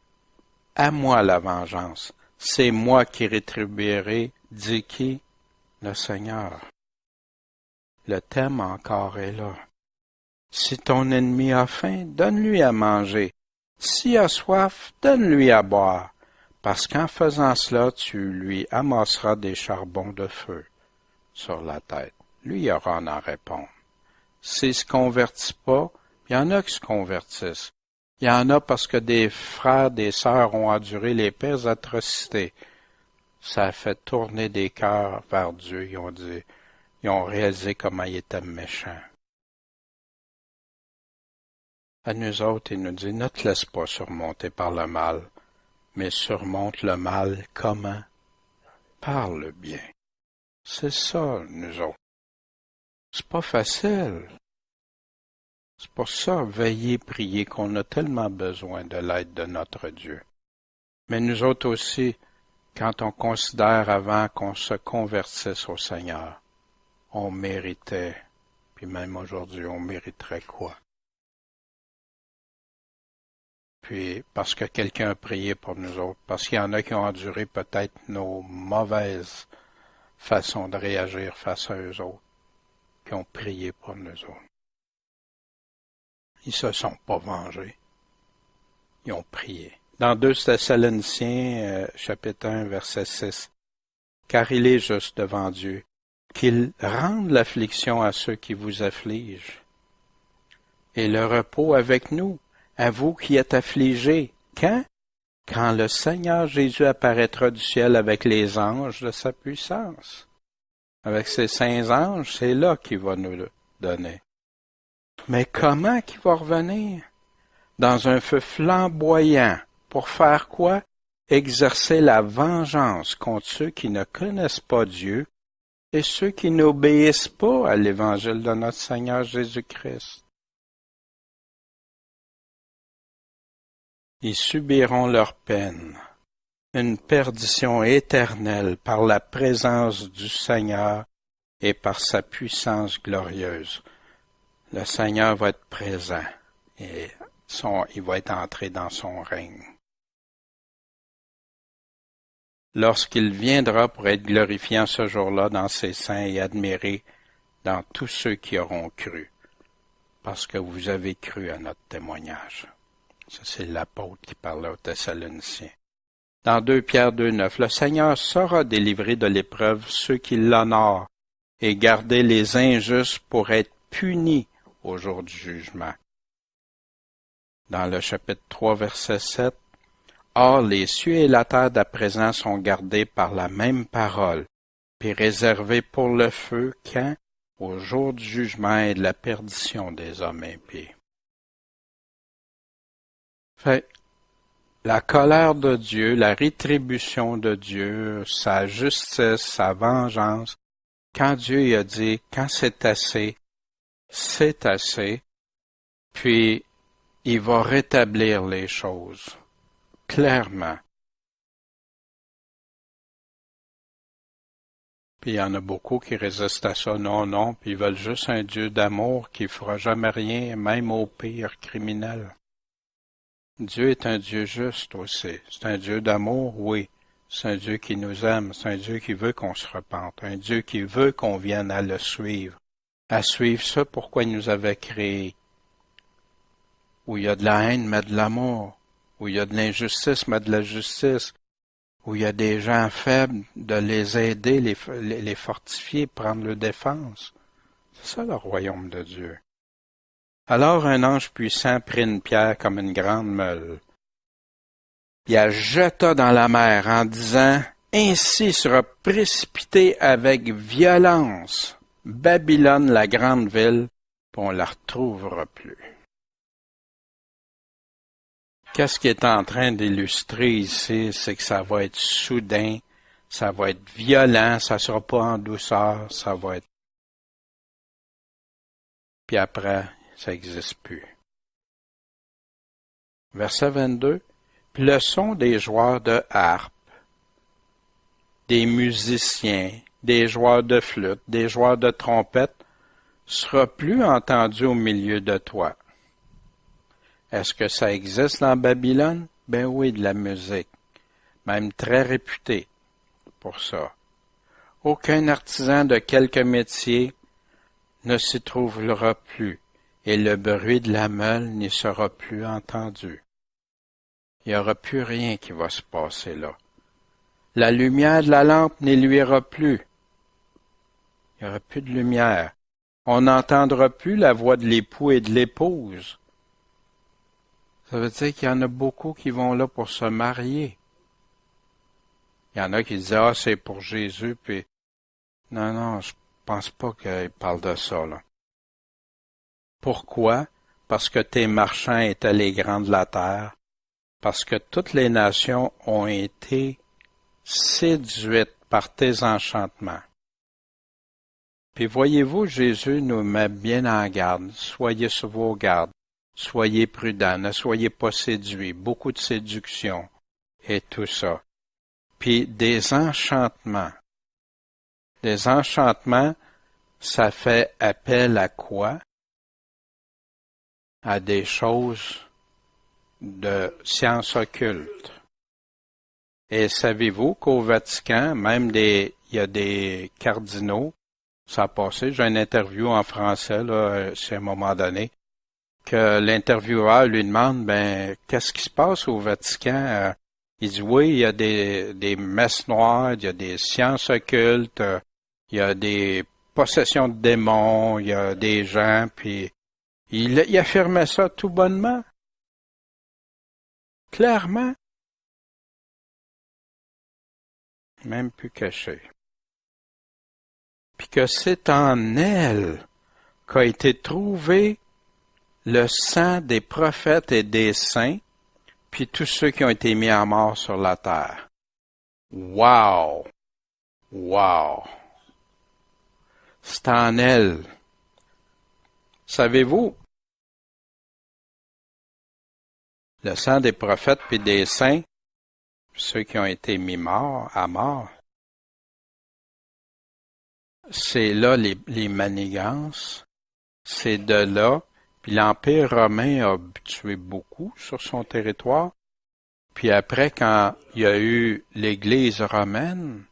à moi la vengeance, c'est moi qui rétribuerai, dit qui? Le Seigneur. Le thème encore est là. Si ton ennemi a faim, donne-lui à manger. S'il a soif, donne-lui à boire, parce qu'en faisant cela, tu lui amasseras des charbons de feu sur la tête. Lui, il aura à en répondre. S'il ne se convertit pas, il y en a qui se convertissent. Il y en a parce que des frères, des sœurs ont enduré les pires atrocités. Ça a fait tourner des cœurs vers Dieu. Ils ont réalisé comment il était méchant. À nous autres, il nous dit, ne te laisse pas surmonter par le mal, mais surmonte le mal comment? Par le bien. C'est ça, nous autres. C'est pas facile. C'est pour ça, veillez, priez, qu'on a tellement besoin de l'aide de notre Dieu. Mais nous autres aussi, quand on considère avant qu'on se convertisse au Seigneur, on méritait, puis même aujourd'hui, on mériterait quoi? Puis, parce que quelqu'un a prié pour nous autres, parce qu'il y en a qui ont enduré peut-être nos mauvaises façons de réagir face à eux autres, qui ont prié pour nous autres. Ils se sont pas vengés. Ils ont prié. Dans 2 Thessaloniciens, chapitre 1, verset 6, « Car il est juste devant Dieu, qu'il rende l'affliction à ceux qui vous affligent, et le repos avec nous, à vous qui êtes affligés. Quand? Quand le Seigneur Jésus apparaîtra du ciel avec les anges de sa puissance. Avec ses saints anges, c'est là qu'il va nous le donner. Mais comment qu'il va revenir? Dans un feu flamboyant. Pour faire quoi? Exercer la vengeance contre ceux qui ne connaissent pas Dieu et ceux qui n'obéissent pas à l'Évangile de notre Seigneur Jésus-Christ. Ils subiront leur peine, une perdition éternelle par la présence du Seigneur et par sa puissance glorieuse. Le Seigneur va être présent et il va être entré dans son règne. Lorsqu'il viendra pour être glorifié en ce jour-là dans ses saints et admiré dans tous ceux qui auront cru, parce que vous avez cru à notre témoignage. Ça, c'est l'apôtre qui parlait aux Thessaloniciens. Dans 2 Pierre 2,9, le Seigneur saura délivrer de l'épreuve ceux qui l'honorent et garder les injustes pour être punis au jour du jugement. Dans le chapitre 3, verset 7, Or, les cieux et la terre d'à présent sont gardés par la même parole, puis réservés pour le feu quand? Au jour du jugement et de la perdition des hommes impies. Fait, la colère de Dieu, la rétribution de Dieu, sa justice, sa vengeance, quand Dieu a dit, quand c'est assez, puis il va rétablir les choses, clairement. Puis il y en a beaucoup qui résistent à ça, non, puis ils veulent juste un Dieu d'amour qui fera jamais rien, même au pire criminel. Dieu est un Dieu juste aussi. C'est un Dieu d'amour, oui. C'est un Dieu qui nous aime. C'est un Dieu qui veut qu'on se repente. Un Dieu qui veut qu'on vienne à le suivre. À suivre ça pourquoi il nous avait créés. Où il y a de la haine, mais de l'amour. Où il y a de l'injustice, mais de la justice. Où il y a des gens faibles, de les aider, les fortifier, prendre leur défense. C'est ça le royaume de Dieu. Alors un ange puissant prit une pierre comme une grande meule. Il la jeta dans la mer en disant, « Ainsi sera précipitée avec violence Babylone, la grande ville, puis on la retrouvera plus. » Qu'est-ce qu'il est en train d'illustrer ici, c'est que ça va être soudain, ça va être violent, ça sera pas en douceur, ça va être... Puis après, ça n'existe plus. Verset 22. Puis le son des joueurs de harpe, des musiciens, des joueurs de flûte, des joueurs de trompette, sera plus entendu au milieu de toi. Est-ce que ça existe dans Babylone? Ben oui, de la musique, même très réputée pour ça. Aucun artisan de quelque métier ne s'y trouvera plus, et le bruit de la meule n'y sera plus entendu. Il n'y aura plus rien qui va se passer là. La lumière de la lampe n'y luira plus. Il n'y aura plus de lumière. On n'entendra plus la voix de l'époux et de l'épouse. Ça veut dire qu'il y en a beaucoup qui vont là pour se marier. Il y en a qui disent, ah, c'est pour Jésus, puis non, je pense pas qu'il parle de ça, là. Pourquoi? Parce que tes marchands étaient les grands de la terre, parce que toutes les nations ont été séduites par tes enchantements. Puis voyez-vous, Jésus nous met bien en garde. Soyez sur vos gardes. Soyez prudents. Ne soyez pas séduits. Beaucoup de séduction et tout ça. Puis des enchantements. Des enchantements, ça fait appel à quoi? À des choses de sciences occultes. Et savez-vous qu'au Vatican, même il y a des cardinaux, ça a passé, j'ai une interview en français, là, c'est à un moment donné, que l'intervieweur lui demande, qu'est-ce qui se passe au Vatican? Il dit, oui, il y a des messes noires, il y a des sciences occultes, il y a des possessions de démons, il y a des gens, puis il affirmait ça tout bonnement. Clairement. Même plus caché. Puis que c'est en elle qu'a été trouvé le sang des prophètes et des saints, puis tous ceux qui ont été mis à mort sur la terre. Wow! Wow! C'est en elle. Savez-vous, le sang des prophètes puis des saints, ceux qui ont été mis à mort, c'est là les manigances, c'est de là, puis l'Empire romain a tué beaucoup sur son territoire, puis après, quand il y a eu l'Église romaine,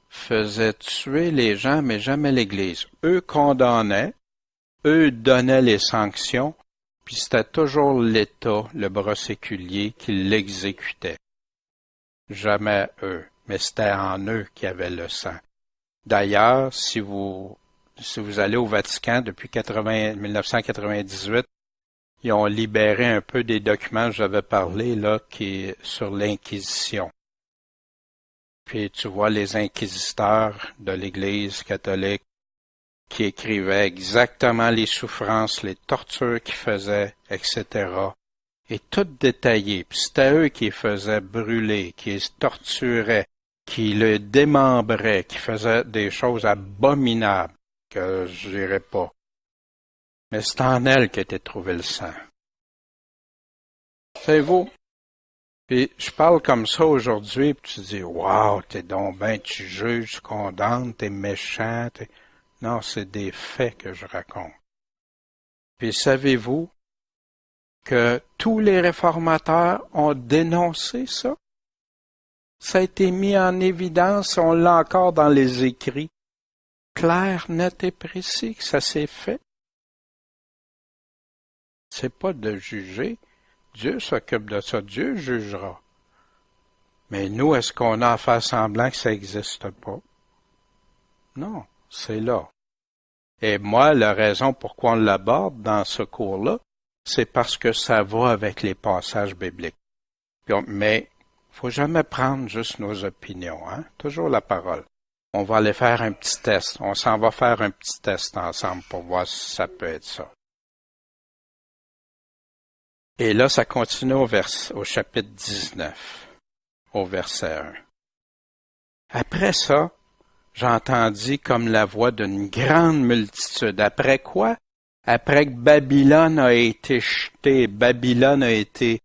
faisait tuer les gens, mais jamais l'Église. Eux condamnaient, eux donnaient les sanctions, puis c'était toujours l'État, le bras séculier, qui l'exécutait. Jamais eux, mais c'était en eux qu'il y avait le sang. D'ailleurs, si vous allez au Vatican depuis 1998, ils ont libéré un peu des documents que j'avais parlé là, qui est sur l'Inquisition. Puis tu vois les inquisiteurs de l'Église catholique qui écrivaient exactement les souffrances, les tortures qu'ils faisaient, etc. Et tout détaillé. Puis c'était eux qui les faisaient brûler, qui les torturaient, qui le démembraient, qui faisaient des choses abominables que je dirais pas. Mais c'est en elle qu'a été trouvé le sang. Savez-vous? Puis je parle comme ça aujourd'hui, puis tu dis, wow, t'es donc ben, tu juges, tu condamnes, t'es méchant. Non, c'est des faits que je raconte. Puis savez-vous que tous les réformateurs ont dénoncé ça? Ça a été mis en évidence, on l'a encore dans les écrits. Clair, net et précis que ça s'est fait. C'est pas de juger. Dieu s'occupe de ça. Dieu jugera. Mais nous, est-ce qu'on a à faire semblant que ça n'existe pas? Non, c'est là. Et moi, la raison pourquoi on l'aborde dans ce cours-là, c'est parce que ça va avec les passages bibliques. Mais faut jamais prendre juste nos opinions, hein? Toujours la parole. On va aller faire un petit test. On s'en va faire un petit test ensemble pour voir si ça peut être ça. Et là, ça continue au chapitre 19, au verset 1. Après ça, j'entendis comme la voix d'une grande multitude. Après quoi? Après que Babylone a été jetée, Babylone a été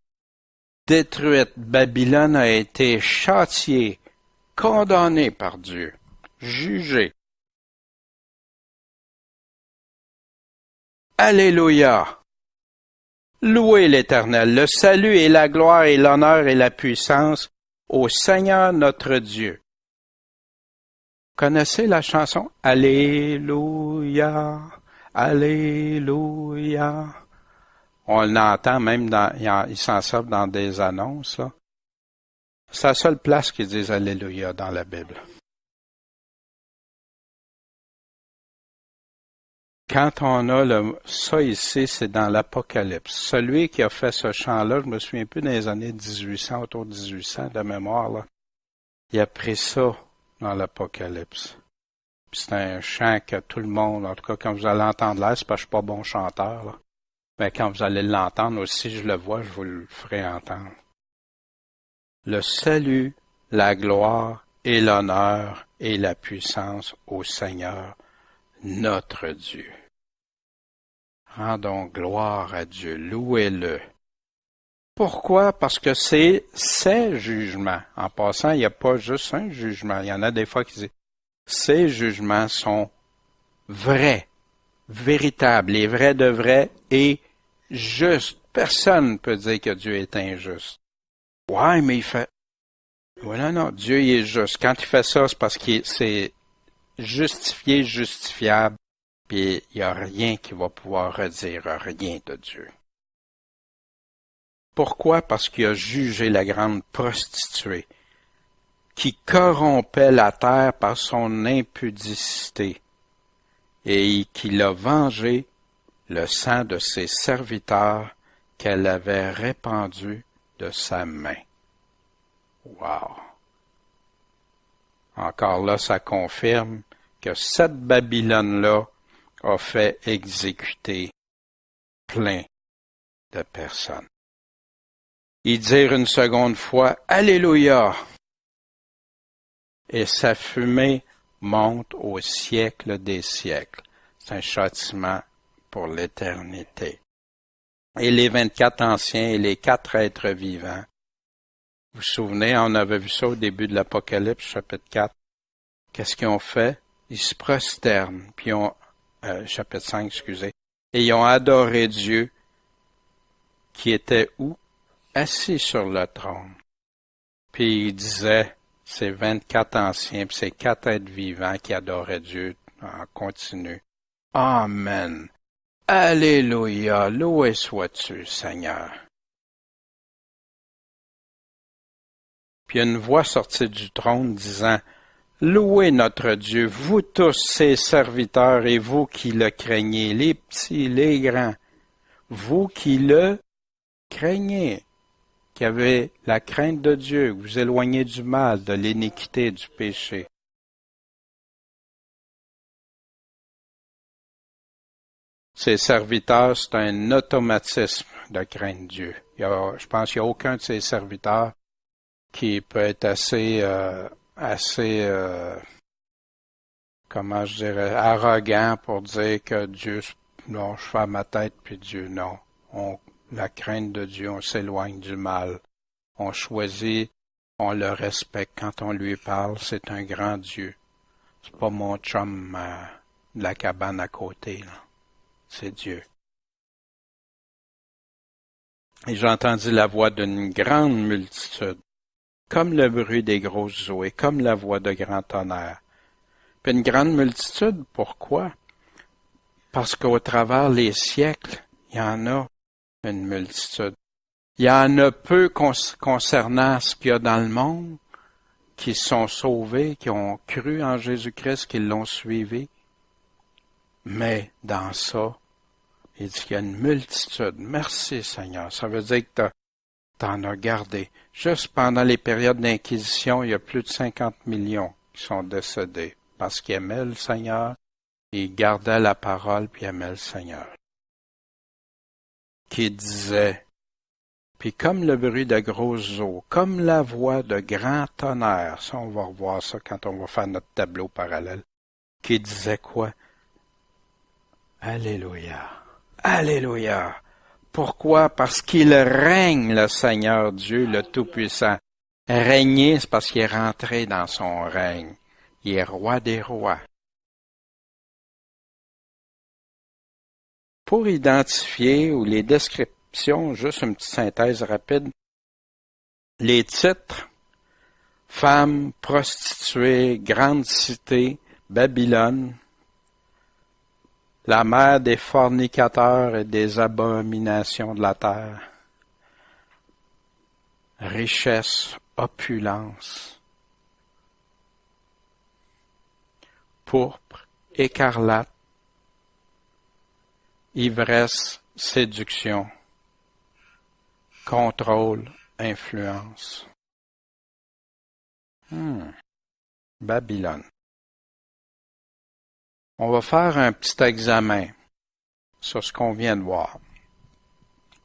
détruite, Babylone a été châtiée, condamnée par Dieu, jugée. Alléluia! Louez l'Éternel, le salut et la gloire et l'honneur et la puissance au Seigneur notre Dieu. Connaissez la chanson? Alléluia, Alléluia. On l'entend même ils s'en servent dans des annonces, là. C'est la seule place qu'ils disent Alléluia dans la Bible. Quand on a ça ici, c'est dans l'Apocalypse. Celui qui a fait ce chant-là, je me souviens plus des années 1800, autour de 1800 de mémoire, là. Il a pris ça dans l'Apocalypse. Puis c'est un chant que tout le monde, en tout cas quand vous allez entendre là, c'est parce que je suis pas bon chanteur, là. Mais quand vous allez l'entendre aussi, je le vois, je vous le ferai entendre. Le salut, la gloire et l'honneur et la puissance au Seigneur, notre Dieu. Rendons gloire à Dieu, louez-le. Pourquoi? Parce que c'est ses jugements. En passant, il n'y a pas juste un jugement. Il y en a des fois qui disent, ces jugements sont vrais, véritables, et vrais de vrai et justes. Personne ne peut dire que Dieu est injuste. Ouais, mais il fait... Voilà, non, Dieu il est juste. Quand il fait ça, c'est parce que c'est justifié, justifiable, puis il n'y a rien qui va pouvoir redire rien de Dieu. Pourquoi? Parce qu'il a jugé la grande prostituée, qui corrompait la terre par son impudicité, et qu'il a vengé le sang de ses serviteurs qu'elle avait répandu de sa main. Wow! Encore là, ça confirme que cette Babylone-là a fait exécuter plein de personnes. Ils dirent une seconde fois, Alléluia! Et sa fumée monte au siècle des siècles. C'est un châtiment pour l'éternité. Et les 24 anciens et les 4 êtres vivants. Vous vous souvenez, on avait vu ça au début de l'Apocalypse, chapitre 4. Qu'est-ce qu'ils ont fait? Ils se prosternent, puis chapitre 5, excusez, et ils ont adoré Dieu, qui était où? Assis sur le trône. Puis ils disaient, ces 24 anciens, puis ces 4 êtres vivants qui adoraient Dieu en continu. Amen. Alléluia, loué sois-tu, Seigneur. Puis une voix sortit du trône disant, Louez notre Dieu, vous tous ses serviteurs et vous qui le craignez, les petits, les grands, vous qui le craignez, qui avez la crainte de Dieu, que vous éloignez du mal, de l'iniquité, du péché. Ses serviteurs, c'est un automatisme de craindre Dieu. Je pense qu'il n'y a aucun de ses serviteurs qui peut être assez comment je dirais, arrogant pour dire que Dieu, non, je fais à ma tête, puis Dieu, non. La crainte de Dieu, on s'éloigne du mal. On choisit, on le respecte quand on lui parle, c'est un grand Dieu. C'est pas mon chum de la cabane à côté, là. C'est Dieu. Et j'entendis la voix d'une grande multitude, comme le bruit des grosses eaux et comme la voix de grand tonnerre. Puis une grande multitude, pourquoi? Parce qu'au travers les siècles, il y en a une multitude. Il y en a peu concernant ce qu'il y a dans le monde, qui sont sauvés, qui ont cru en Jésus-Christ, qui l'ont suivi. Mais dans ça, il dit qu'il y a une multitude. Merci Seigneur. Ça veut dire que t'en as gardé. Juste pendant les périodes d'inquisition, il y a plus de 50 millions qui sont décédés parce qu'ils aimaient le Seigneur, ils gardaient la parole puis aimaient le Seigneur. Qui disait, Puis comme le bruit de grosses eaux, comme la voix de grands tonnerres, ça on va revoir ça quand on va faire notre tableau parallèle, qui disait quoi? Alléluia, Alléluia. Pourquoi? Parce qu'il règne, le Seigneur Dieu, le Tout-Puissant. Régner, c'est parce qu'il est rentré dans son règne. Il est roi des rois. Pour identifier ou les descriptions, juste une petite synthèse rapide, les titres, femmes, prostituées, grande cité, Babylone, la mère des fornicateurs et des abominations de la terre, richesse, opulence, pourpre, écarlate, ivresse, séduction, contrôle, influence. Babylone. On va faire un petit examen sur ce qu'on vient de voir.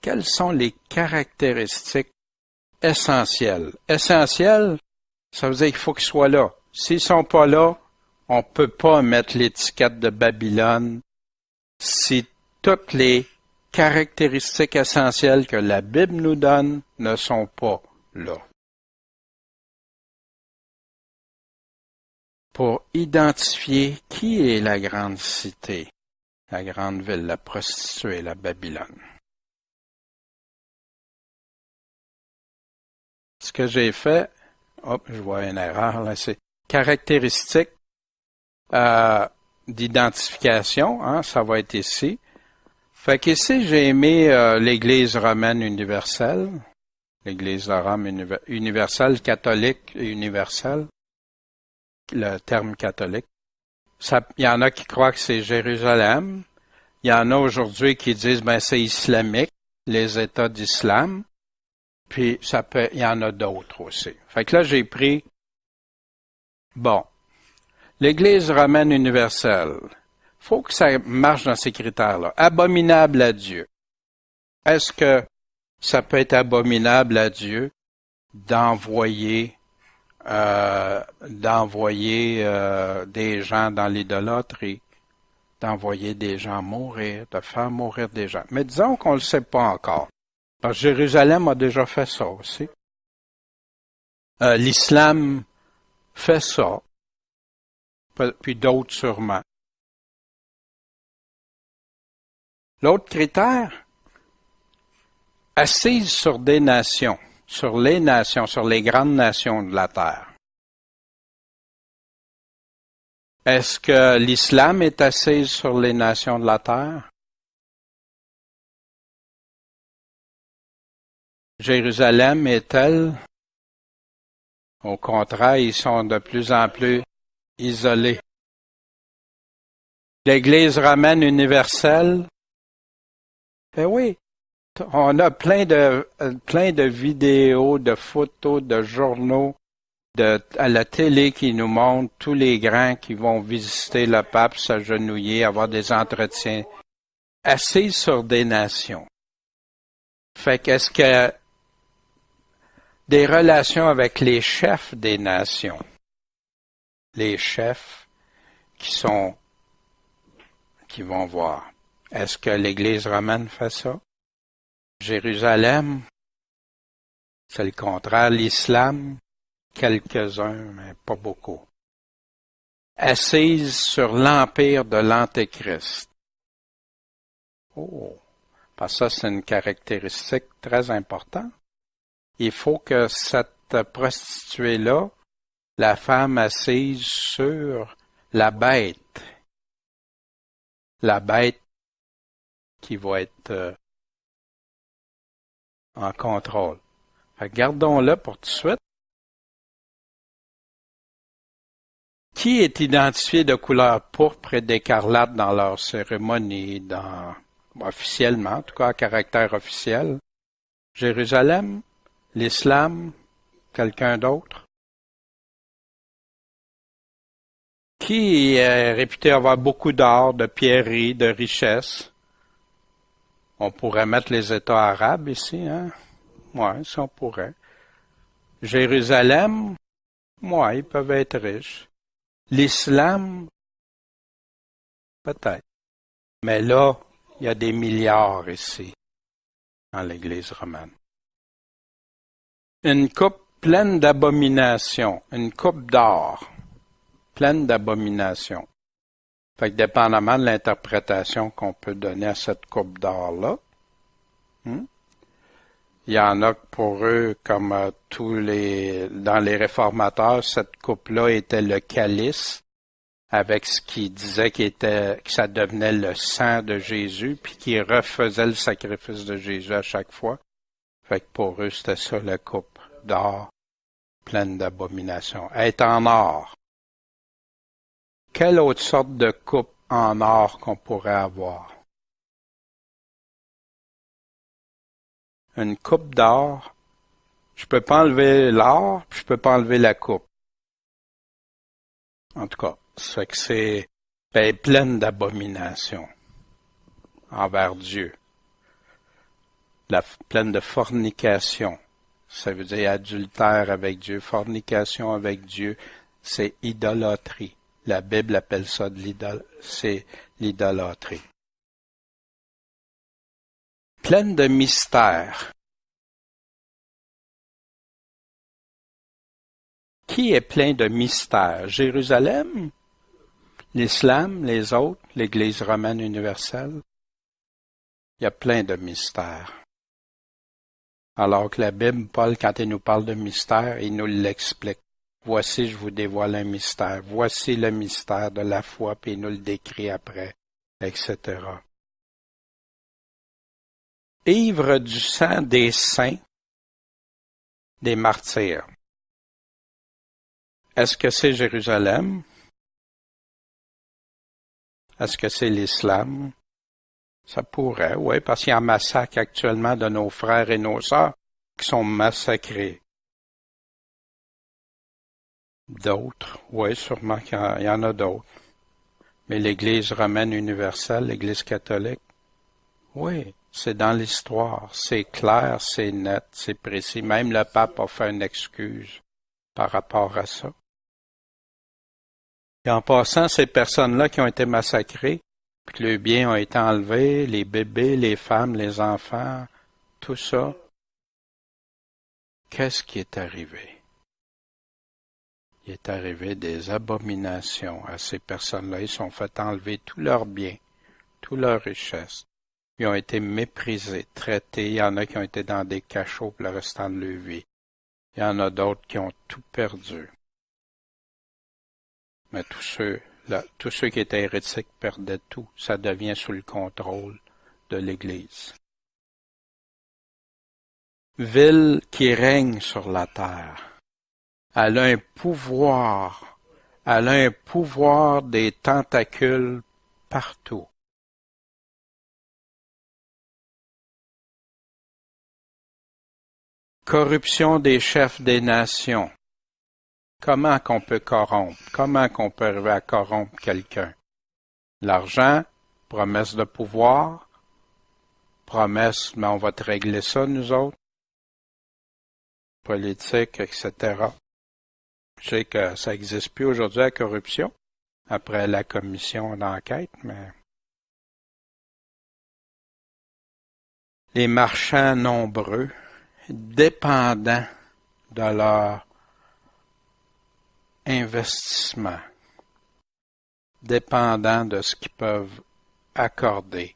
Quelles sont les caractéristiques essentielles? Essentielles, ça veut dire qu'il faut qu'ils soient là. S'ils sont pas là, on ne peut pas mettre l'étiquette de Babylone si toutes les caractéristiques essentielles que la Bible nous donne ne sont pas là. Pour identifier qui est la grande cité, la grande ville, la prostituée, la Babylone. Ce que j'ai fait, je vois une erreur là, c'est caractéristiques d'identification, hein, ça va être ici. Fait qu'ici, j'ai mis l'Église romaine universelle, l'Église de Rome universelle, catholique et universelle. Le terme catholique. Il y en a qui croient que c'est Jérusalem. Il y en a aujourd'hui qui disent c'est islamique, les États d'islam. Puis il y en a d'autres aussi. Fait que là, j'ai pris l'Église romaine universelle. Faut que ça marche dans ces critères-là. Abominable à Dieu. Est-ce que ça peut être abominable à Dieu d'envoyer des gens dans l'idolâtrie, d'envoyer des gens mourir, de faire mourir des gens. Mais disons qu'on ne le sait pas encore. Parce que Jérusalem a déjà fait ça aussi. L'islam fait ça, puis d'autres sûrement. L'autre critère, assise sur des nations. Sur les nations, sur les grandes nations de la terre. Est-ce que l'islam est assise sur les nations de la terre? Jérusalem est-elle? Au contraire, ils sont de plus en plus isolés. L'Église romaine universelle? Ben oui. On a plein de vidéos, de photos, de journaux, à la télé qui nous montrent tous les grands qui vont visiter le pape, s'agenouiller, avoir des entretiens, assis sur des nations. Fait qu'est-ce que des relations avec les chefs des nations, les chefs qui vont voir. Est-ce que l'Église romaine fait ça? Jérusalem, c'est le contraire. L'islam, quelques-uns, mais pas beaucoup. Assise sur l'empire de l'Antéchrist. Parce que ça, c'est une caractéristique très importante. Il faut que cette prostituée-là, la femme assise sur la bête qui va être en contrôle. Gardons-le pour tout de suite. Qui est identifié de couleur pourpre et d'écarlate dans leur cérémonie, officiellement, en tout cas à caractère officiel? Jérusalem? L'islam? Quelqu'un d'autre? Qui est réputé avoir beaucoup d'or, de pierreries, de richesses? On pourrait mettre les États arabes ici, hein? Ouais, ça on pourrait. Jérusalem, ouais, ils peuvent être riches. L'islam, peut-être. Mais là, il y a des milliards ici, dans l'Église romaine. Une coupe pleine d'abominations, une coupe d'or pleine d'abominations. Fait que dépendamment de l'interprétation qu'on peut donner à cette coupe d'or-là, il y en a que pour eux, comme dans les réformateurs, cette coupe-là était le calice avec ce qui disait que ça devenait le sang de Jésus, puis qui refaisait le sacrifice de Jésus à chaque fois. Fait que pour eux, c'était ça la coupe d'or pleine d'abominations. Être en or. Quelle autre sorte de coupe en or qu'on pourrait avoir? Une coupe d'or. Je peux pas enlever l'or, puis je peux pas enlever la coupe. En tout cas, ça fait que c'est pleine d'abominations envers Dieu. Pleine de fornication. Ça veut dire adultère avec Dieu. Fornication avec Dieu, c'est idolâtrie. La Bible appelle ça c'est l'idolâtrie. Pleine de mystères. Qui est plein de mystères? Jérusalem? L'islam? Les autres? L'Église romaine universelle? Il y a plein de mystères. Alors que la Bible, Paul, quand il nous parle de mystère, il nous l'explique. Voici, je vous dévoile un mystère. Voici le mystère de la foi, puis il nous le décrit après, etc. Ivre du sang des saints, des martyrs. Est-ce que c'est Jérusalem? Est-ce que c'est l'islam? Ça pourrait, oui, parce qu'il y a un massacre actuellement de nos frères et nos sœurs qui sont massacrés. D'autres, oui, sûrement qu'il y en a d'autres. Mais l'Église romaine universelle, l'Église catholique, oui, c'est dans l'histoire, c'est clair, c'est net, c'est précis. Même le pape a fait une excuse par rapport à ça. Et en passant, ces personnes-là qui ont été massacrées, puis que leurs biens ont été enlevés, les bébés, les femmes, les enfants, tout ça, qu'est-ce qui est arrivé? Il est arrivé des abominations à ces personnes-là. Ils sont fait enlever tous leurs biens, toutes leurs richesses. Ils ont été méprisés, traités. Il y en a qui ont été dans des cachots pour le restant de leur vie. Il y en a d'autres qui ont tout perdu. Mais tous ceux qui étaient hérétiques perdaient tout. Ça devient sous le contrôle de l'Église. Ville qui règne sur la terre. Elle a un pouvoir. Elle a un pouvoir des tentacules partout. Corruption des chefs des nations. Comment qu'on peut corrompre? Comment qu'on peut arriver à corrompre quelqu'un? L'argent, promesse de pouvoir, promesse, mais on va te régler ça, nous autres. Politique, etc. Je sais que ça n'existe plus aujourd'hui, la corruption, après la commission d'enquête, mais les marchands nombreux, dépendants de leur investissement, dépendants de ce qu'ils peuvent accorder.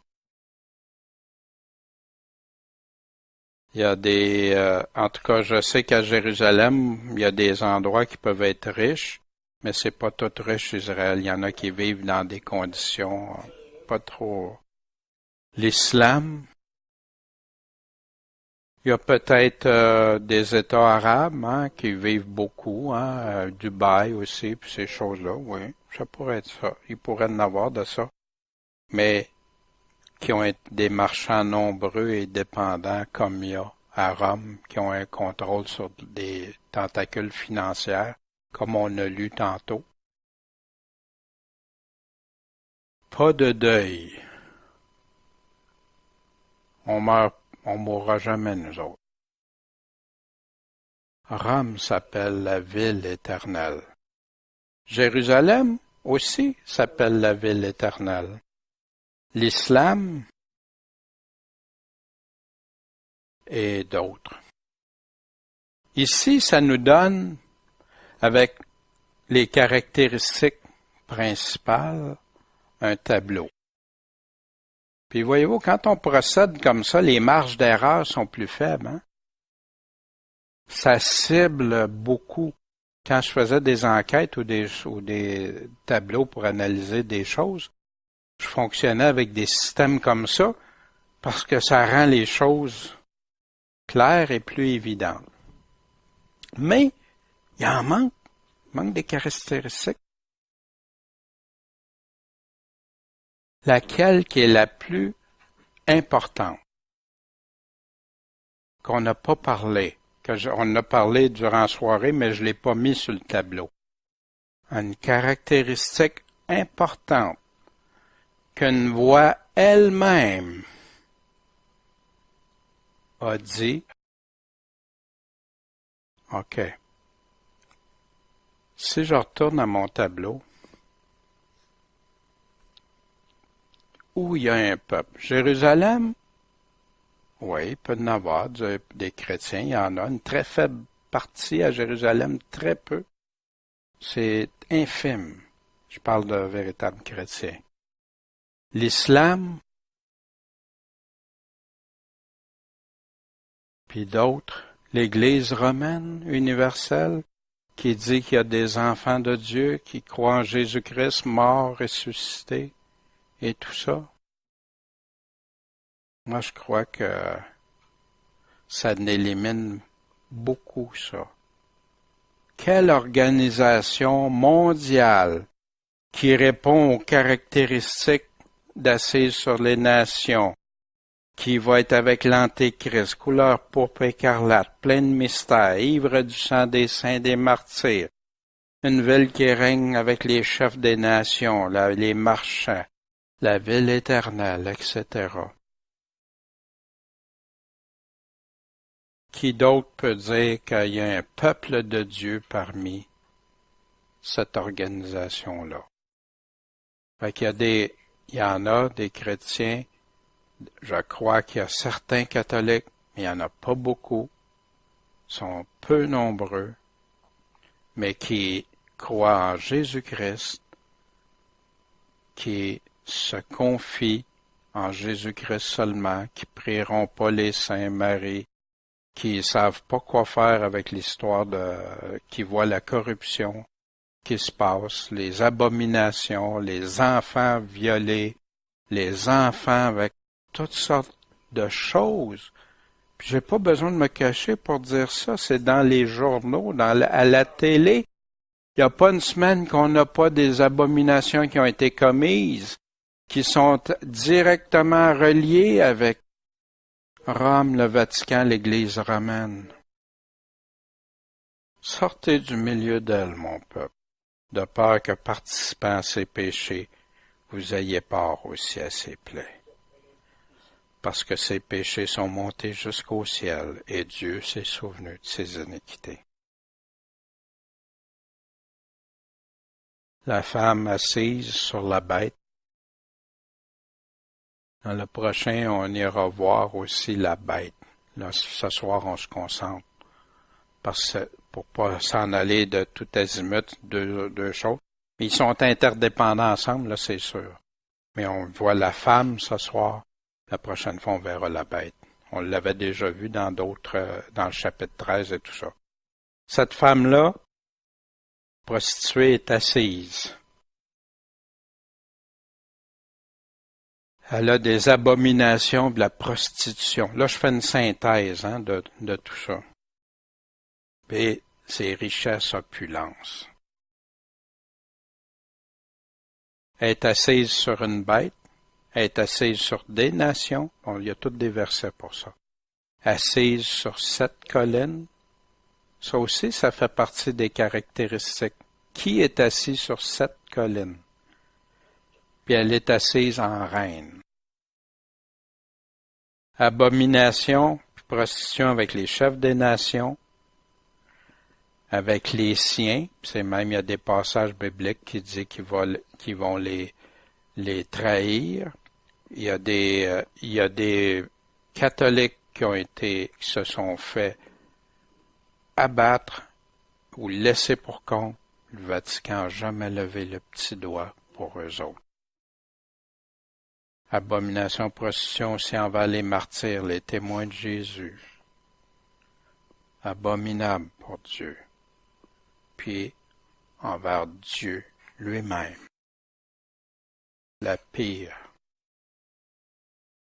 Il y a en tout cas, je sais qu'à Jérusalem, il y a des endroits qui peuvent être riches, mais c'est pas tout riche Israël. Il y en a qui vivent dans des conditions pas trop. L'islam, il y a peut-être des États arabes qui vivent beaucoup, Dubaï aussi, puis ces choses-là, oui, ça pourrait être ça. Il pourrait en avoir de ça. Mais qui ont été des marchands nombreux et dépendants comme il y a à Rome, qui ont un contrôle sur des tentacules financières, comme on a lu tantôt. Pas de deuil. On mourra jamais, nous autres. Rome s'appelle la ville éternelle. Jérusalem aussi s'appelle la ville éternelle. L'islam et d'autres. Ici, ça nous donne, avec les caractéristiques principales, un tableau. Puis voyez-vous, quand on procède comme ça, les marges d'erreur sont plus faibles. Hein? Ça cible beaucoup. Quand je faisais des enquêtes ou des tableaux pour analyser des choses, je fonctionnais avec des systèmes comme ça parce que ça rend les choses claires et plus évidentes. Mais il en manque des caractéristiques. Laquelle qui est la plus importante qu'on n'a pas parlé, on a parlé durant la soirée, mais je ne l'ai pas mis sur le tableau. Une caractéristique importante qu'une voix elle-même a dit, OK, si je retourne à mon tableau, où il y a un peuple, Jérusalem, oui, il peut y en avoir des chrétiens, il y en a une très faible partie à Jérusalem, très peu. C'est infime. Je parle de véritables chrétiens. L'islam, puis d'autres, l'Église romaine universelle, qui dit qu'il y a des enfants de Dieu qui croient en Jésus-Christ mort, ressuscité, et tout ça. Moi, je crois que ça élimine beaucoup ça. Quelle organisation mondiale qui répond aux caractéristiques d'assise sur les nations, qui va être avec l'Antéchrist, couleur pourpre écarlate, pleine de mystères, ivre du sang des saints des martyrs, une ville qui règne avec les chefs des nations, les marchands, la ville éternelle, etc. Qui d'autre peut dire qu'il y a un peuple de Dieu parmi cette organisation-là? Fait qu'il y en a des chrétiens, je crois qu'il y a certains catholiques, mais il n'y en a pas beaucoup, sont peu nombreux, mais qui croient en Jésus-Christ, qui se confient en Jésus-Christ seulement, qui prieront pas les saints Marie, qui savent pas quoi faire avec l'histoire qui voient la corruption qui se passe, les abominations, les enfants violés, les enfants avec toutes sortes de choses. Puis j'ai pas besoin de me cacher pour dire ça, c'est dans les journaux, à la télé. Il n'y a pas une semaine qu'on n'a pas des abominations qui ont été commises, qui sont directement reliées avec Rome, le Vatican, l'Église romaine. Sortez du milieu d'elle, mon peuple, de peur que participant à ses péchés, vous ayez part aussi à ses plaies. Parce que ses péchés sont montés jusqu'au ciel, et Dieu s'est souvenu de ses iniquités. La femme assise sur la bête. Dans le prochain, on ira voir aussi la bête. Là, ce soir, on se concentre. Pour pas s'en aller de tout azimut, deux choses. Mais ils sont interdépendants ensemble, là, c'est sûr. Mais on voit la femme ce soir. La prochaine fois, on verra la bête. On l'avait déjà vu dans dans le chapitre 13 et tout ça. Cette femme-là, prostituée, est assise. Elle a des abominations de la prostitution. Là, je fais une synthèse de tout ça. Et ses richesses opulences. Elle est assise sur une bête. Elle est assise sur des nations. Bon, il y a tous des versets pour ça. Assise sur 7 collines. Ça aussi, ça fait partie des caractéristiques. Qui est assis sur 7 collines? Puis elle est assise en reine. Abomination, puis prostitution avec les chefs des nations. avec les siens. C'est même, il y a des passages bibliques qui disent qu'ils vont les trahir. Il y a des catholiques qui se sont fait abattre ou laisser pour compte. Le Vatican n'a jamais levé le petit doigt pour eux autres. Abomination, prostitution aussi envers les martyrs, les témoins de Jésus. Abominable pour Dieu. Puis envers Dieu lui-même. La pire.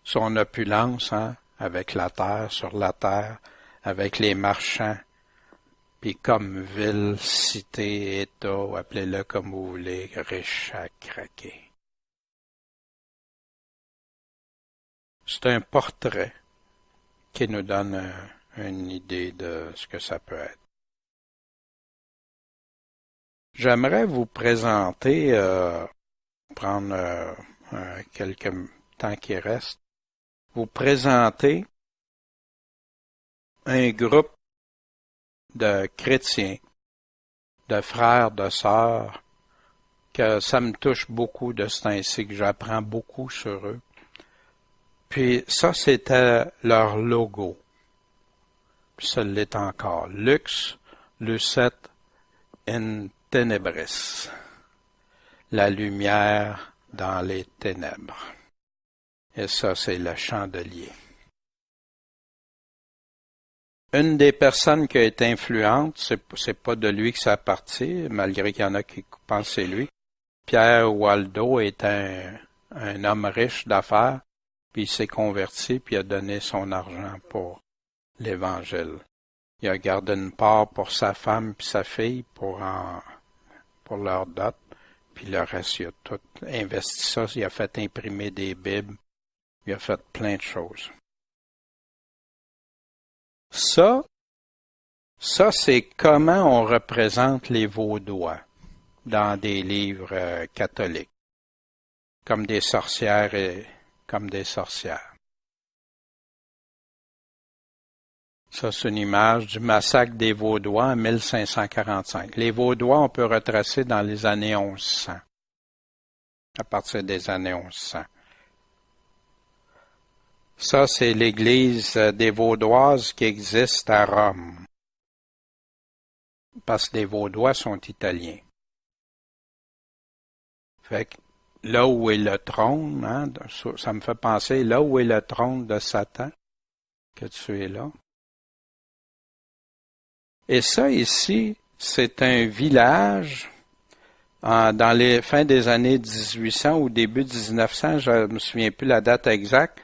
Son opulence, avec la terre, sur la terre, avec les marchands, puis comme ville, cité, État, appelez-le comme vous voulez, riche à craquer. C'est un portrait qui nous donne une idée de ce que ça peut être. J'aimerais vous présenter, prendre quelques temps qui reste, vous présenter un groupe de chrétiens, de frères, de sœurs, que ça me touche beaucoup de ce temps-ci, que j'apprends beaucoup sur eux. Puis ça, c'était leur logo. Puis ça l'est encore. Lux, lucet in tenebris. La lumière dans les ténèbres. Et ça, c'est le chandelier. Une des personnes qui a été influente, c'est pas de lui que ça a parti, malgré qu'il y en a qui pensent que c'est lui. Pierre Waldo est un homme riche d'affaires, puis il s'est converti, puis il a donné son argent pour l'Évangile. Il a gardé une part pour sa femme puis sa fille pour leur dot, puis le reste, il a tout investi ça. Il a fait imprimer des Bibles, il a fait plein de choses. Ça, c'est comment on représente les Vaudois dans des livres catholiques, comme des sorcières et comme des sorcières. Ça, c'est une image du massacre des Vaudois en 1545. Les Vaudois, on peut retracer dans les années 1100, à partir des années 1100. Ça, c'est l'église des Vaudoises qui existe à Rome. Parce que les Vaudois sont italiens. Fait que là où est le trône, ça me fait penser, là où est le trône de Satan, que tu es là. Et ça ici, c'est un village dans les fins des années 1800 ou début 1900, je ne me souviens plus la date exacte,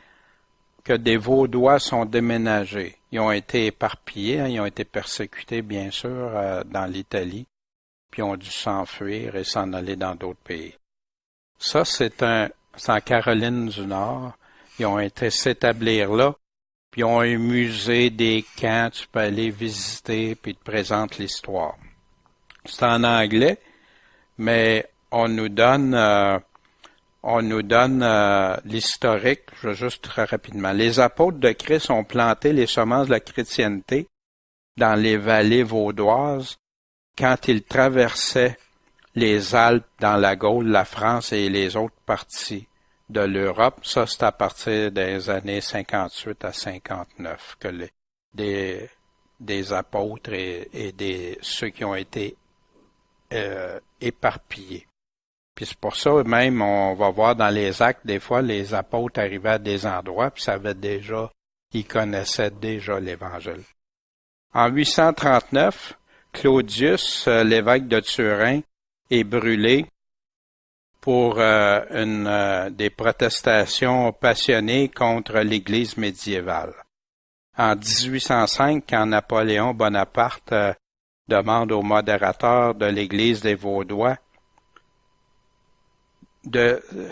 que des Vaudois sont déménagés. Ils ont été éparpillés, ils ont été persécutés, bien sûr, dans l'Italie, puis ont dû s'enfuir et s'en aller dans d'autres pays. Ça, c'est en Caroline du Nord. Ils ont été s'établir là, puis ils ont un musée, des camps, tu peux aller visiter, puis ils te présentent l'histoire. C'est en anglais, mais on nous donne l'historique, je vais juste très rapidement. Les apôtres de Christ ont planté les semences de la chrétienté dans les vallées vaudoises quand ils traversaient les Alpes dans la Gaule, la France et les autres parties de l'Europe. Ça, c'est à partir des années 58 à 59 que des apôtres et ceux qui ont été éparpillés. Puis c'est pour ça, même, on va voir dans les actes, des fois, les apôtres arrivaient à des endroits, puis ils connaissaient déjà l'Évangile. En 839, Claudius, l'évêque de Turin, est brûlé pour des protestations passionnées contre l'Église médiévale. En 1805, quand Napoléon Bonaparte demande au modérateur de l'Église des Vaudois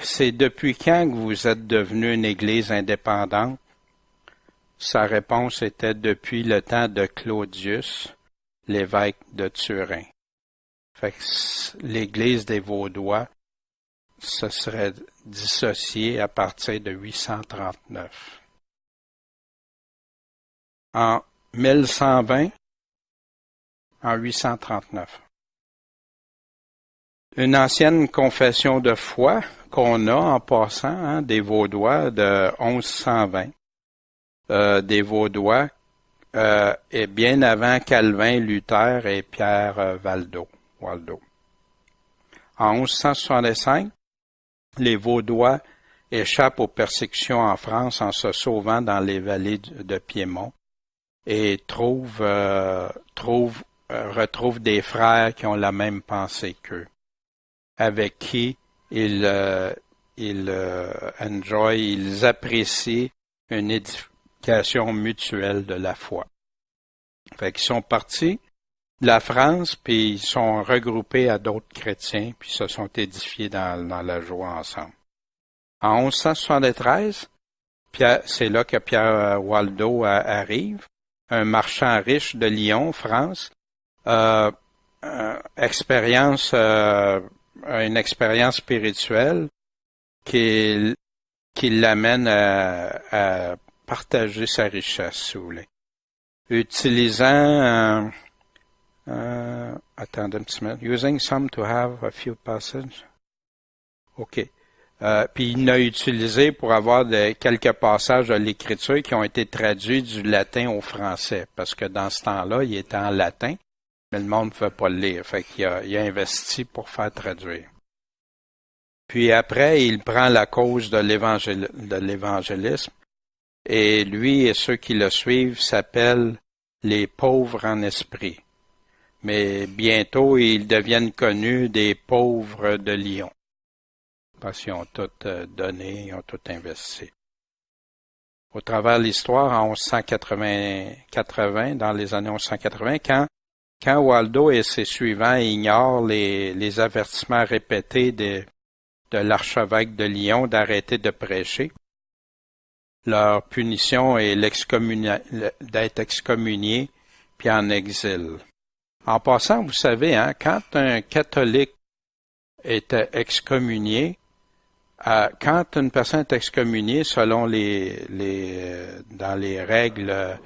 c'est depuis quand que vous êtes devenu une Église indépendante? Sa réponse était depuis le temps de Claudius, l'évêque de Turin. Fait que l'Église des Vaudois se serait dissociée à partir de 839. En 1120, en 839. Une ancienne confession de foi qu'on a en passant, hein, des Vaudois de 1120. Des Vaudois et bien avant Calvin, Luther et Pierre Waldo. En 1165, les Vaudois échappent aux persécutions en France en se sauvant dans les vallées de Piémont et retrouvent des frères qui ont la même pensée qu'eux, avec qui ils apprécient une édification mutuelle de la foi. Fait qu'ils sont partis de la France, puis ils sont regroupés à d'autres chrétiens, puis se sont édifiés dans la joie ensemble. En 1173, c'est là que Pierre Waldo arrive, un marchand riche de Lyon, France, une expérience spirituelle qui l'amène à partager sa richesse, si vous voulez. Utilisant attendez un petit minute. Using some to have a few passages. OK. Puis il l'a utilisé pour avoir quelques passages de l'Écriture qui ont été traduits du latin au français, parce que dans ce temps-là, il était en latin, mais le monde ne pouvait pas le lire. Fait qu'il a investi pour faire traduire. Puis après, il prend la cause de l'évangélisme, et lui et ceux qui le suivent s'appellent les pauvres en esprit. Mais bientôt, ils deviennent connus des pauvres de Lyon, parce qu'ils ont tout donné, ils ont tout investi. Au travers de l'histoire, en 1180, dans les années 1180, quand Waldo et ses suivants ignorent les avertissements répétés de l'archevêque de Lyon d'arrêter de prêcher, leur punition est d'être excommunié puis en exil. En passant, vous savez, hein, quand un catholique est excommunié, quand une personne est excommuniée selon dans les règles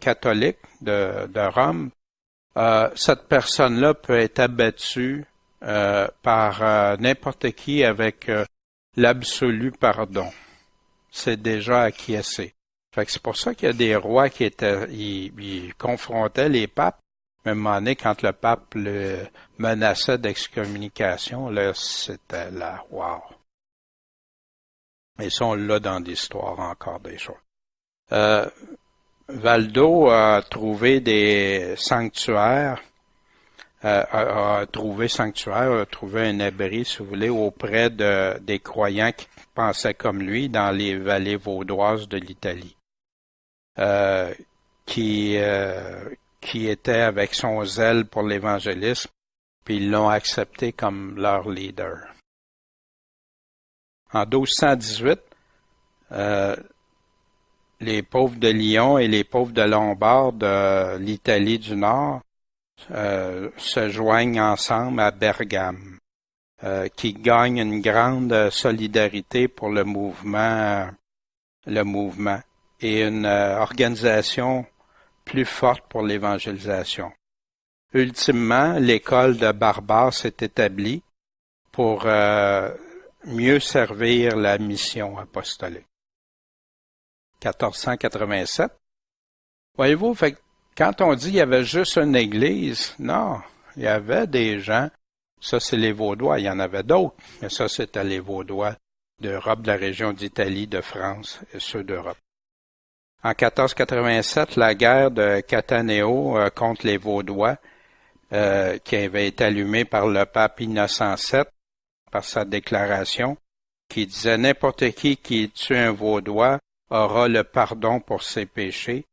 catholiques de Rome, cette personne-là peut être abattue par n'importe qui avec l'absolu pardon. C'est déjà acquiescé. Fait que c'est pour ça qu'il y a des rois qui ils confrontaient les papes. À un moment donné, quand le pape le menaçait d'excommunication, là, c'était là, wow. Ils sont là dans l'histoire encore des choses. Waldo a trouvé des sanctuaires, a trouvé un abri, si vous voulez, auprès des croyants qui pensaient comme lui dans les vallées vaudoises de l'Italie. Qui était avec son zèle pour l'évangélisme, puis ils l'ont accepté comme leur leader. En 1218, les pauvres de Lyon et les pauvres de Lombard de l'Italie du Nord se joignent ensemble à Bergame, qui gagne une grande solidarité pour le mouvement et une organisation plus forte pour l'évangélisation. Ultimement, l'école de Barbares s'est établie pour mieux servir la mission apostolique. 1487. Voyez-vous, fait, quand on dit qu'il y avait juste une église, non, il y avait des gens, ça c'est les Vaudois, il y en avait d'autres, mais ça c'était les Vaudois d'Europe, de la région d'Italie, de France et ceux d'Europe. En 1487, la guerre de Cataneo contre les Vaudois, qui avait été allumée par le pape Innocent VII, par sa déclaration, qui disait « N'importe qui tue un Vaudois aura le pardon pour ses péchés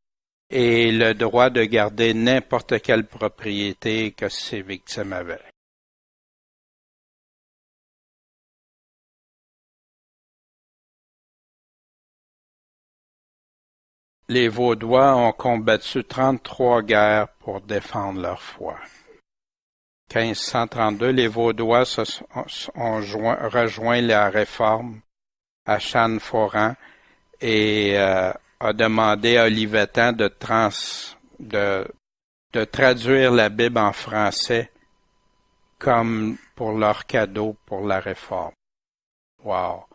et le droit de garder n'importe quelle propriété que ses victimes avaient. » Les Vaudois ont combattu 33 guerres pour défendre leur foi. 1532, les Vaudois ont rejoint la Réforme à Chânes-Foran et a demandé à Olivetan de de traduire la Bible en français comme pour leur cadeau pour la Réforme. Wow!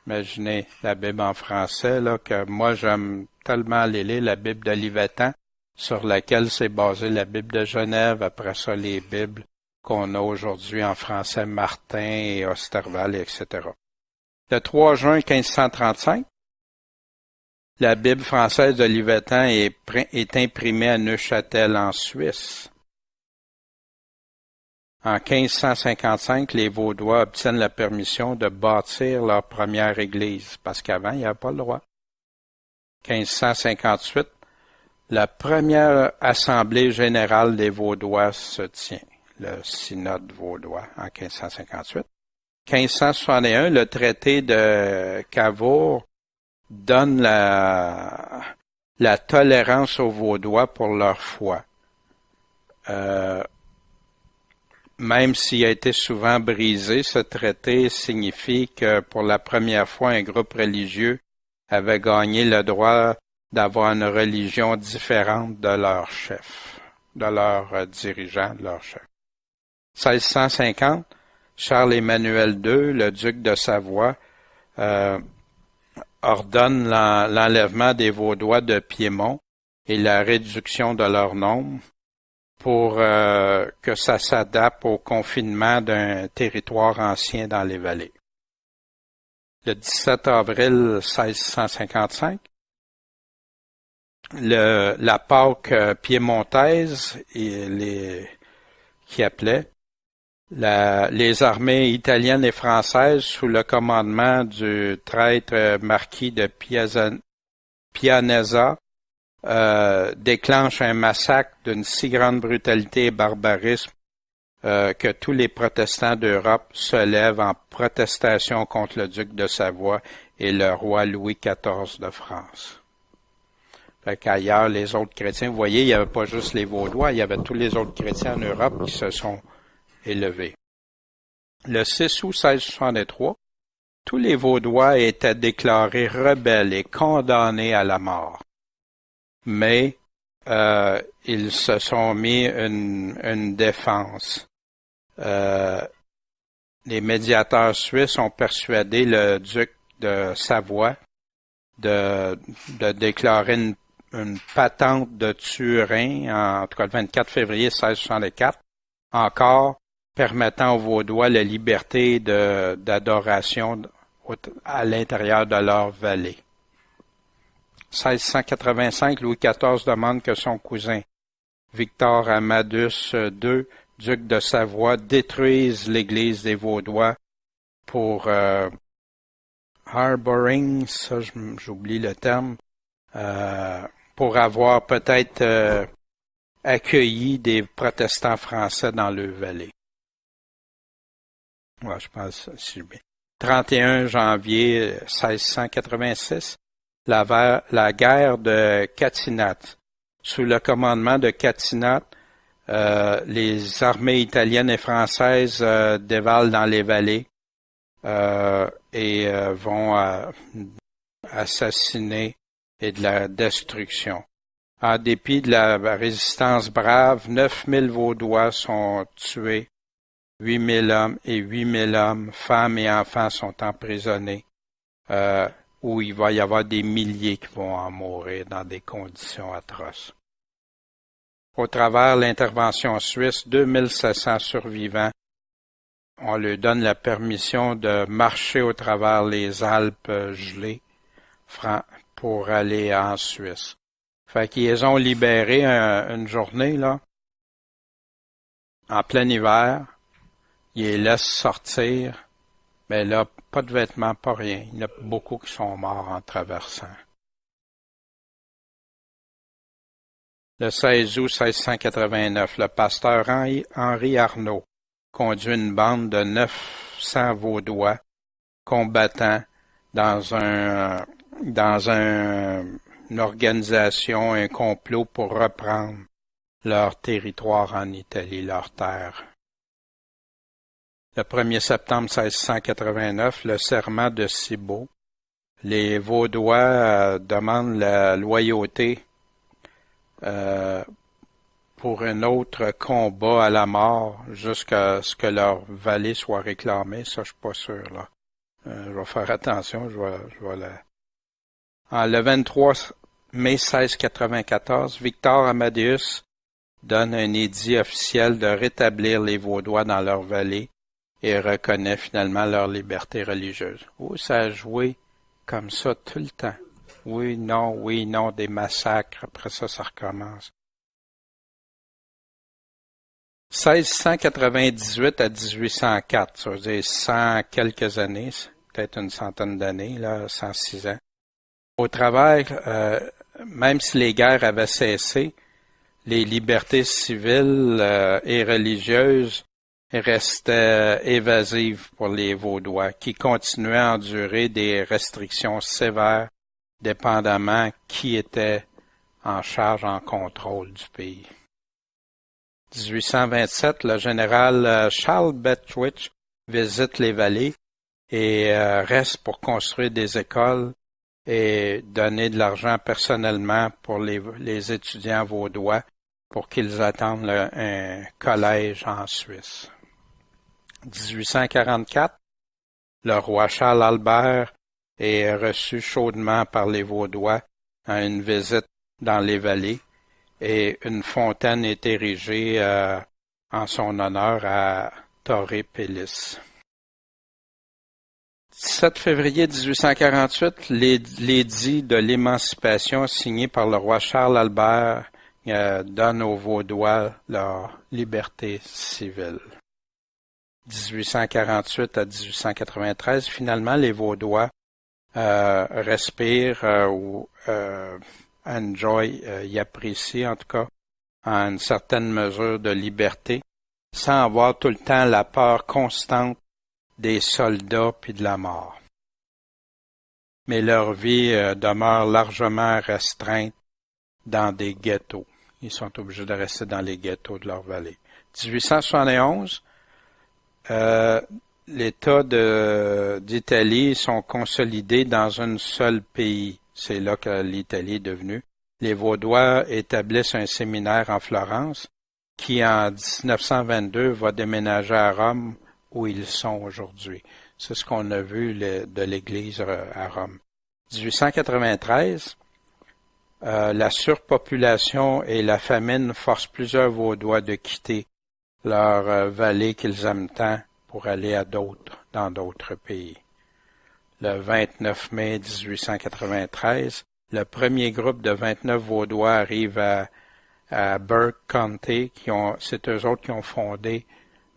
Imaginez la Bible en français, là, que moi j'aime tellement aller lire la Bible d'Olivetan, sur laquelle s'est basée la Bible de Genève, après ça les Bibles qu'on a aujourd'hui en français Martin et Osterval, etc. Le 3 juin 1535, la Bible française d'Olivetan est imprimée à Neuchâtel en Suisse. En 1555, les Vaudois obtiennent la permission de bâtir leur première église, parce qu'avant, il n'y avait pas le droit. 1558, la première assemblée générale des Vaudois se tient, le synode vaudois, en 1558. 1561, le traité de Cavour donne la tolérance aux Vaudois pour leur foi. Même s'il a été souvent brisé, ce traité signifie que pour la première fois, un groupe religieux avait gagné le droit d'avoir une religion différente de leur chef, de leur dirigeant, de leur chef. 1650, Charles-Emmanuel II, le duc de Savoie, ordonne l'enlèvement des Vaudois de Piémont et la réduction de leur nombre pour que ça s'adapte au confinement d'un territoire ancien dans les vallées. Le 17 avril 1655, la Pâque piémontaise qui appelait les armées italiennes et françaises sous le commandement du traître marquis de Pianeza déclenche un massacre d'une si grande brutalité et barbarisme que tous les protestants d'Europe se lèvent en protestation contre le duc de Savoie et le roi Louis XIV de France. Fait qu'ailleurs, les autres chrétiens, vous voyez, il n'y avait pas juste les Vaudois, il y avait tous les autres chrétiens en Europe qui se sont élevés. Le 6 août 1663, tous les Vaudois étaient déclarés rebelles et condamnés à la mort. Mais ils se sont mis une défense. Les médiateurs suisses ont persuadé le duc de Savoie de déclarer une patente de Turin, en tout cas le 24 février 1664, encore permettant aux Vaudois la liberté d'adoration à l'intérieur de leur vallée. 1685, Louis XIV demande que son cousin Victor Amadus II, duc de Savoie, détruise l'église des Vaudois pour harboring, ça j'oublie le terme, pour avoir peut-être accueilli des protestants français dans leur vallée. Ouais, je pense, si bien. 31 janvier 1686, la guerre de Catinat. Sous le commandement de Catinat, les armées italiennes et françaises dévalent dans les vallées et vont assassiner et de la destruction. En dépit de la résistance brave, 9000 Vaudois sont tués, 8000 hommes et 8000 hommes, femmes et enfants sont emprisonnés, où il va y avoir des milliers qui vont en mourir dans des conditions atroces. Au travers l'intervention suisse, 2700 survivants, on leur donne la permission de marcher au travers les Alpes gelées pour aller en Suisse. Fait qu'ils les ont libérés une journée, là, en plein hiver. Ils les laissent sortir, mais là, pas de vêtements, pas rien. Il y en a beaucoup qui sont morts en traversant. Le 16 août 1689, le pasteur Henri Arnaud conduit une bande de 900 Vaudois combattants dans une organisation, un complot pour reprendre leur territoire en Italie, leur terre. Le 1er septembre 1689, le serment de Ciboure. Les Vaudois demandent la loyauté pour un autre combat à la mort jusqu'à ce que leur vallée soit réclamée. Ça, je suis pas sûr, là. Je vais faire attention, le 23 mai 1694, Victor Amadeus donne un édit officiel de rétablir les Vaudois dans leur vallée et reconnaît finalement leur liberté religieuse. Oh, ça a joué comme ça tout le temps. Oui, non, des massacres. Après ça, ça recommence. 1698 à 1804, ça veut dire 100 quelques années, peut-être une centaine d'années, là, 106 ans. Au travers, même si les guerres avaient cessé, les libertés civiles et religieuses restaient évasives pour les Vaudois, qui continuaient à endurer des restrictions sévères, dépendamment qui était en charge, en contrôle du pays. 1827, le général Charles Betwich visite les vallées et reste pour construire des écoles et donner de l'argent personnellement pour les étudiants vaudois pour qu'ils attendent un collège en Suisse. 1844, le roi Charles Albert est reçu chaudement par les Vaudois à une visite dans les vallées et une fontaine est érigée en son honneur à Torré Pellis. 17 février 1848, l'édit de l'émancipation signé par le roi Charles Albert donne aux Vaudois leur liberté civile. 1848 à 1893, finalement, les Vaudois respirent ou y apprécient en tout cas en une certaine mesure de liberté, sans avoir tout le temps la peur constante des soldats puis de la mort. Mais leur vie demeure largement restreinte dans des ghettos. Ils sont obligés de rester dans les ghettos de leur vallée. 1871, l'État d'Italie sont consolidés dans un seul pays. C'est là que l'Italie est devenue. Les Vaudois établissent un séminaire en Florence qui, en 1922, va déménager à Rome où ils sont aujourd'hui. C'est ce qu'on a vu de l'Église à Rome. 1893, la surpopulation et la famine forcent plusieurs Vaudois de quitter leur vallée qu'ils aiment tant pour aller dans d'autres pays. Le 29 mai 1893, le premier groupe de 29 Vaudois arrive à Burke County, c'est eux autres qui ont fondé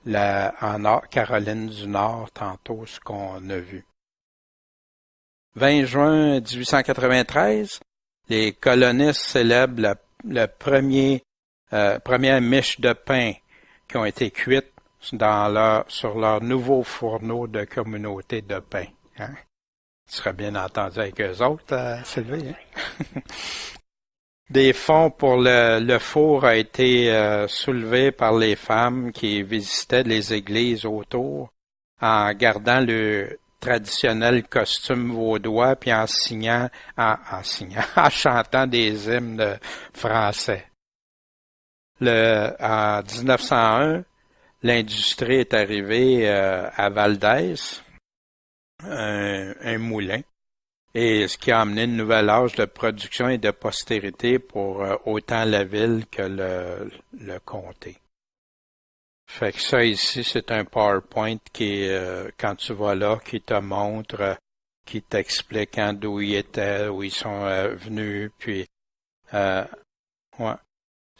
en Caroline du Nord, tantôt ce qu'on a vu. 20 juin 1893, les colonistes célèbrent première miche de pain qui ont été cuites sur leur nouveau fourneau de communauté de pain. Hein? Tu serais bien entendu avec eux autres, Sylvie. Hein? Des fonds pour le four a été soulevé par les femmes qui visitaient les églises autour en gardant le traditionnel costume vaudois puis en chantant des hymnes français. En 1901, l'industrie est arrivée à Val d'Aise, un moulin, et ce qui a amené une nouvelle âge de production et de postérité pour autant la ville que le comté. Fait que ça ici, c'est un PowerPoint qui, quand tu vas là, qui te montre, qui t'explique d'où ils étaient, où ils sont venus, puis ouais.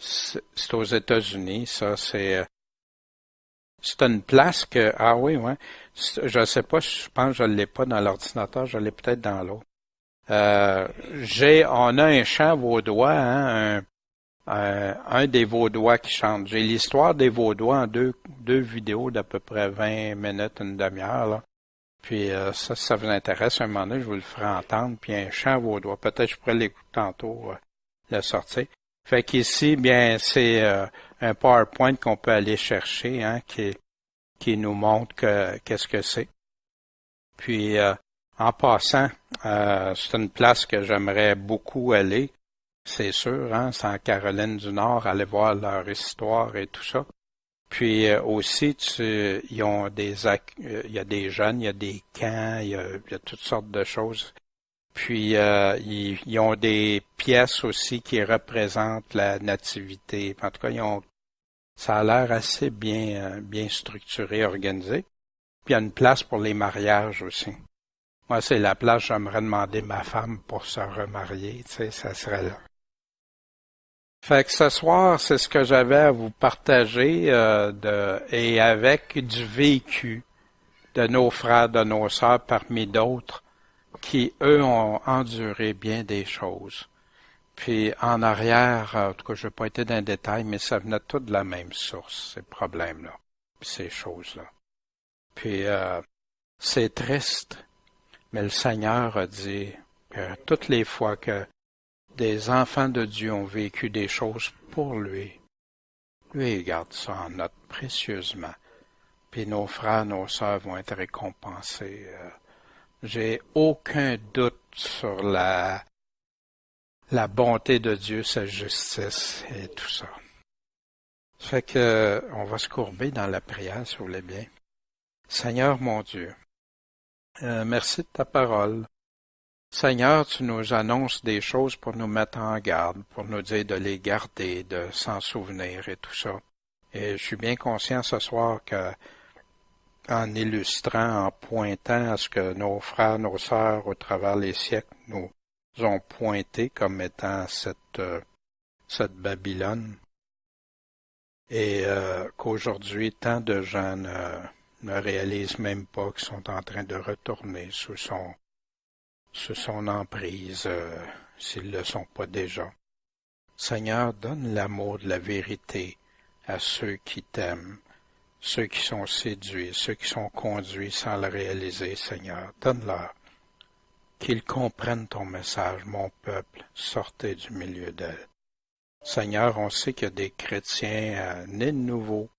C'est aux États-Unis, ça, c'est une place que, oui, ouais, je sais pas, je pense que je l'ai pas dans l'ordinateur, je l'ai peut-être dans l'autre. On a un chant vaudois, hein, un des Vaudois qui chante. J'ai l'histoire des Vaudois en deux vidéos d'à peu près 20 minutes, une demi-heure, là. Puis ça vous intéresse, un moment donné, je vous le ferai entendre, puis un chant vaudois. Peut-être je pourrais l'écouter tantôt, le sortir. Fait qu'ici, bien, c'est un PowerPoint qu'on peut aller chercher, hein, qui nous montre qu'est-ce que c'est. Puis, en passant, c'est une place que j'aimerais beaucoup aller. c'est sûr, hein, c'est en Caroline du Nord, aller voir leur histoire et tout ça. Puis aussi, ils ont il y a des jeunes, il y a des camps, il y a toutes sortes de choses. Puis ils ont des pièces aussi qui représentent la nativité. En tout cas, ça a l'air assez bien structuré, organisé. Puis il y a une place pour les mariages aussi. Moi, c'est la place, j'aimerais demander ma femme pour se remarier, tu sais, ça serait là. Fait que ce soir, c'est ce que j'avais à vous partager et avec du vécu de nos frères, de nos sœurs, parmi d'autres, qui, eux, ont enduré bien des choses. Puis en arrière, en tout cas, je ne vais pas être dans le détail, mais ça venait tout de la même source, ces problèmes-là, puis ces choses-là. Puis c'est triste, mais le Seigneur a dit que toutes les fois que des enfants de Dieu ont vécu des choses pour lui, lui il garde ça en note précieusement. Puis nos frères, nos sœurs vont être récompensés. J'ai aucun doute sur la bonté de Dieu, sa justice et tout ça. Ça fait que on va se courber dans la prière, si vous voulez bien. Seigneur mon Dieu, merci de ta parole. Seigneur, tu nous annonces des choses pour nous mettre en garde, pour nous dire de les garder, de s'en souvenir et tout ça. Et je suis bien conscient ce soir que, en illustrant, en pointant à ce que nos frères, nos sœurs, au travers les siècles, nous ont pointé comme étant cette Babylone, et qu'aujourd'hui, tant de gens ne réalisent même pas qu'ils sont en train de retourner sous son emprise, s'ils ne le sont pas déjà. Seigneur, donne l'amour de la vérité à ceux qui t'aiment, ceux qui sont séduits, ceux qui sont conduits sans le réaliser, Seigneur. Donne-leur qu'ils comprennent ton message, mon peuple, sortez du milieu d'elle. Seigneur, on sait qu'il y a des chrétiens nés de nouveau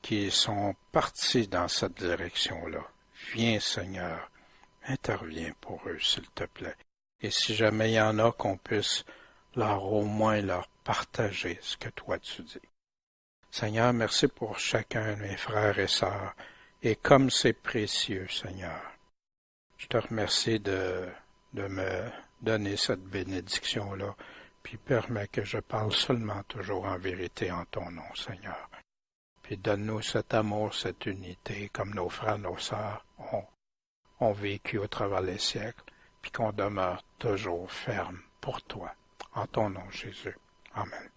qui sont partis dans cette direction-là. Viens, Seigneur, interviens pour eux, s'il te plaît. Et si jamais il y en a, qu'on puisse au moins leur partager ce que toi tu dis. Seigneur, merci pour chacun de mes frères et sœurs, et comme c'est précieux, Seigneur, je te remercie de me donner cette bénédiction-là, puis permets que je parle seulement toujours en vérité en ton nom, Seigneur. Puis donne-nous cet amour, cette unité, comme nos frères, nos sœurs ont vécu au travers des siècles, puis qu'on demeure toujours ferme pour toi. En ton nom, Jésus. Amen.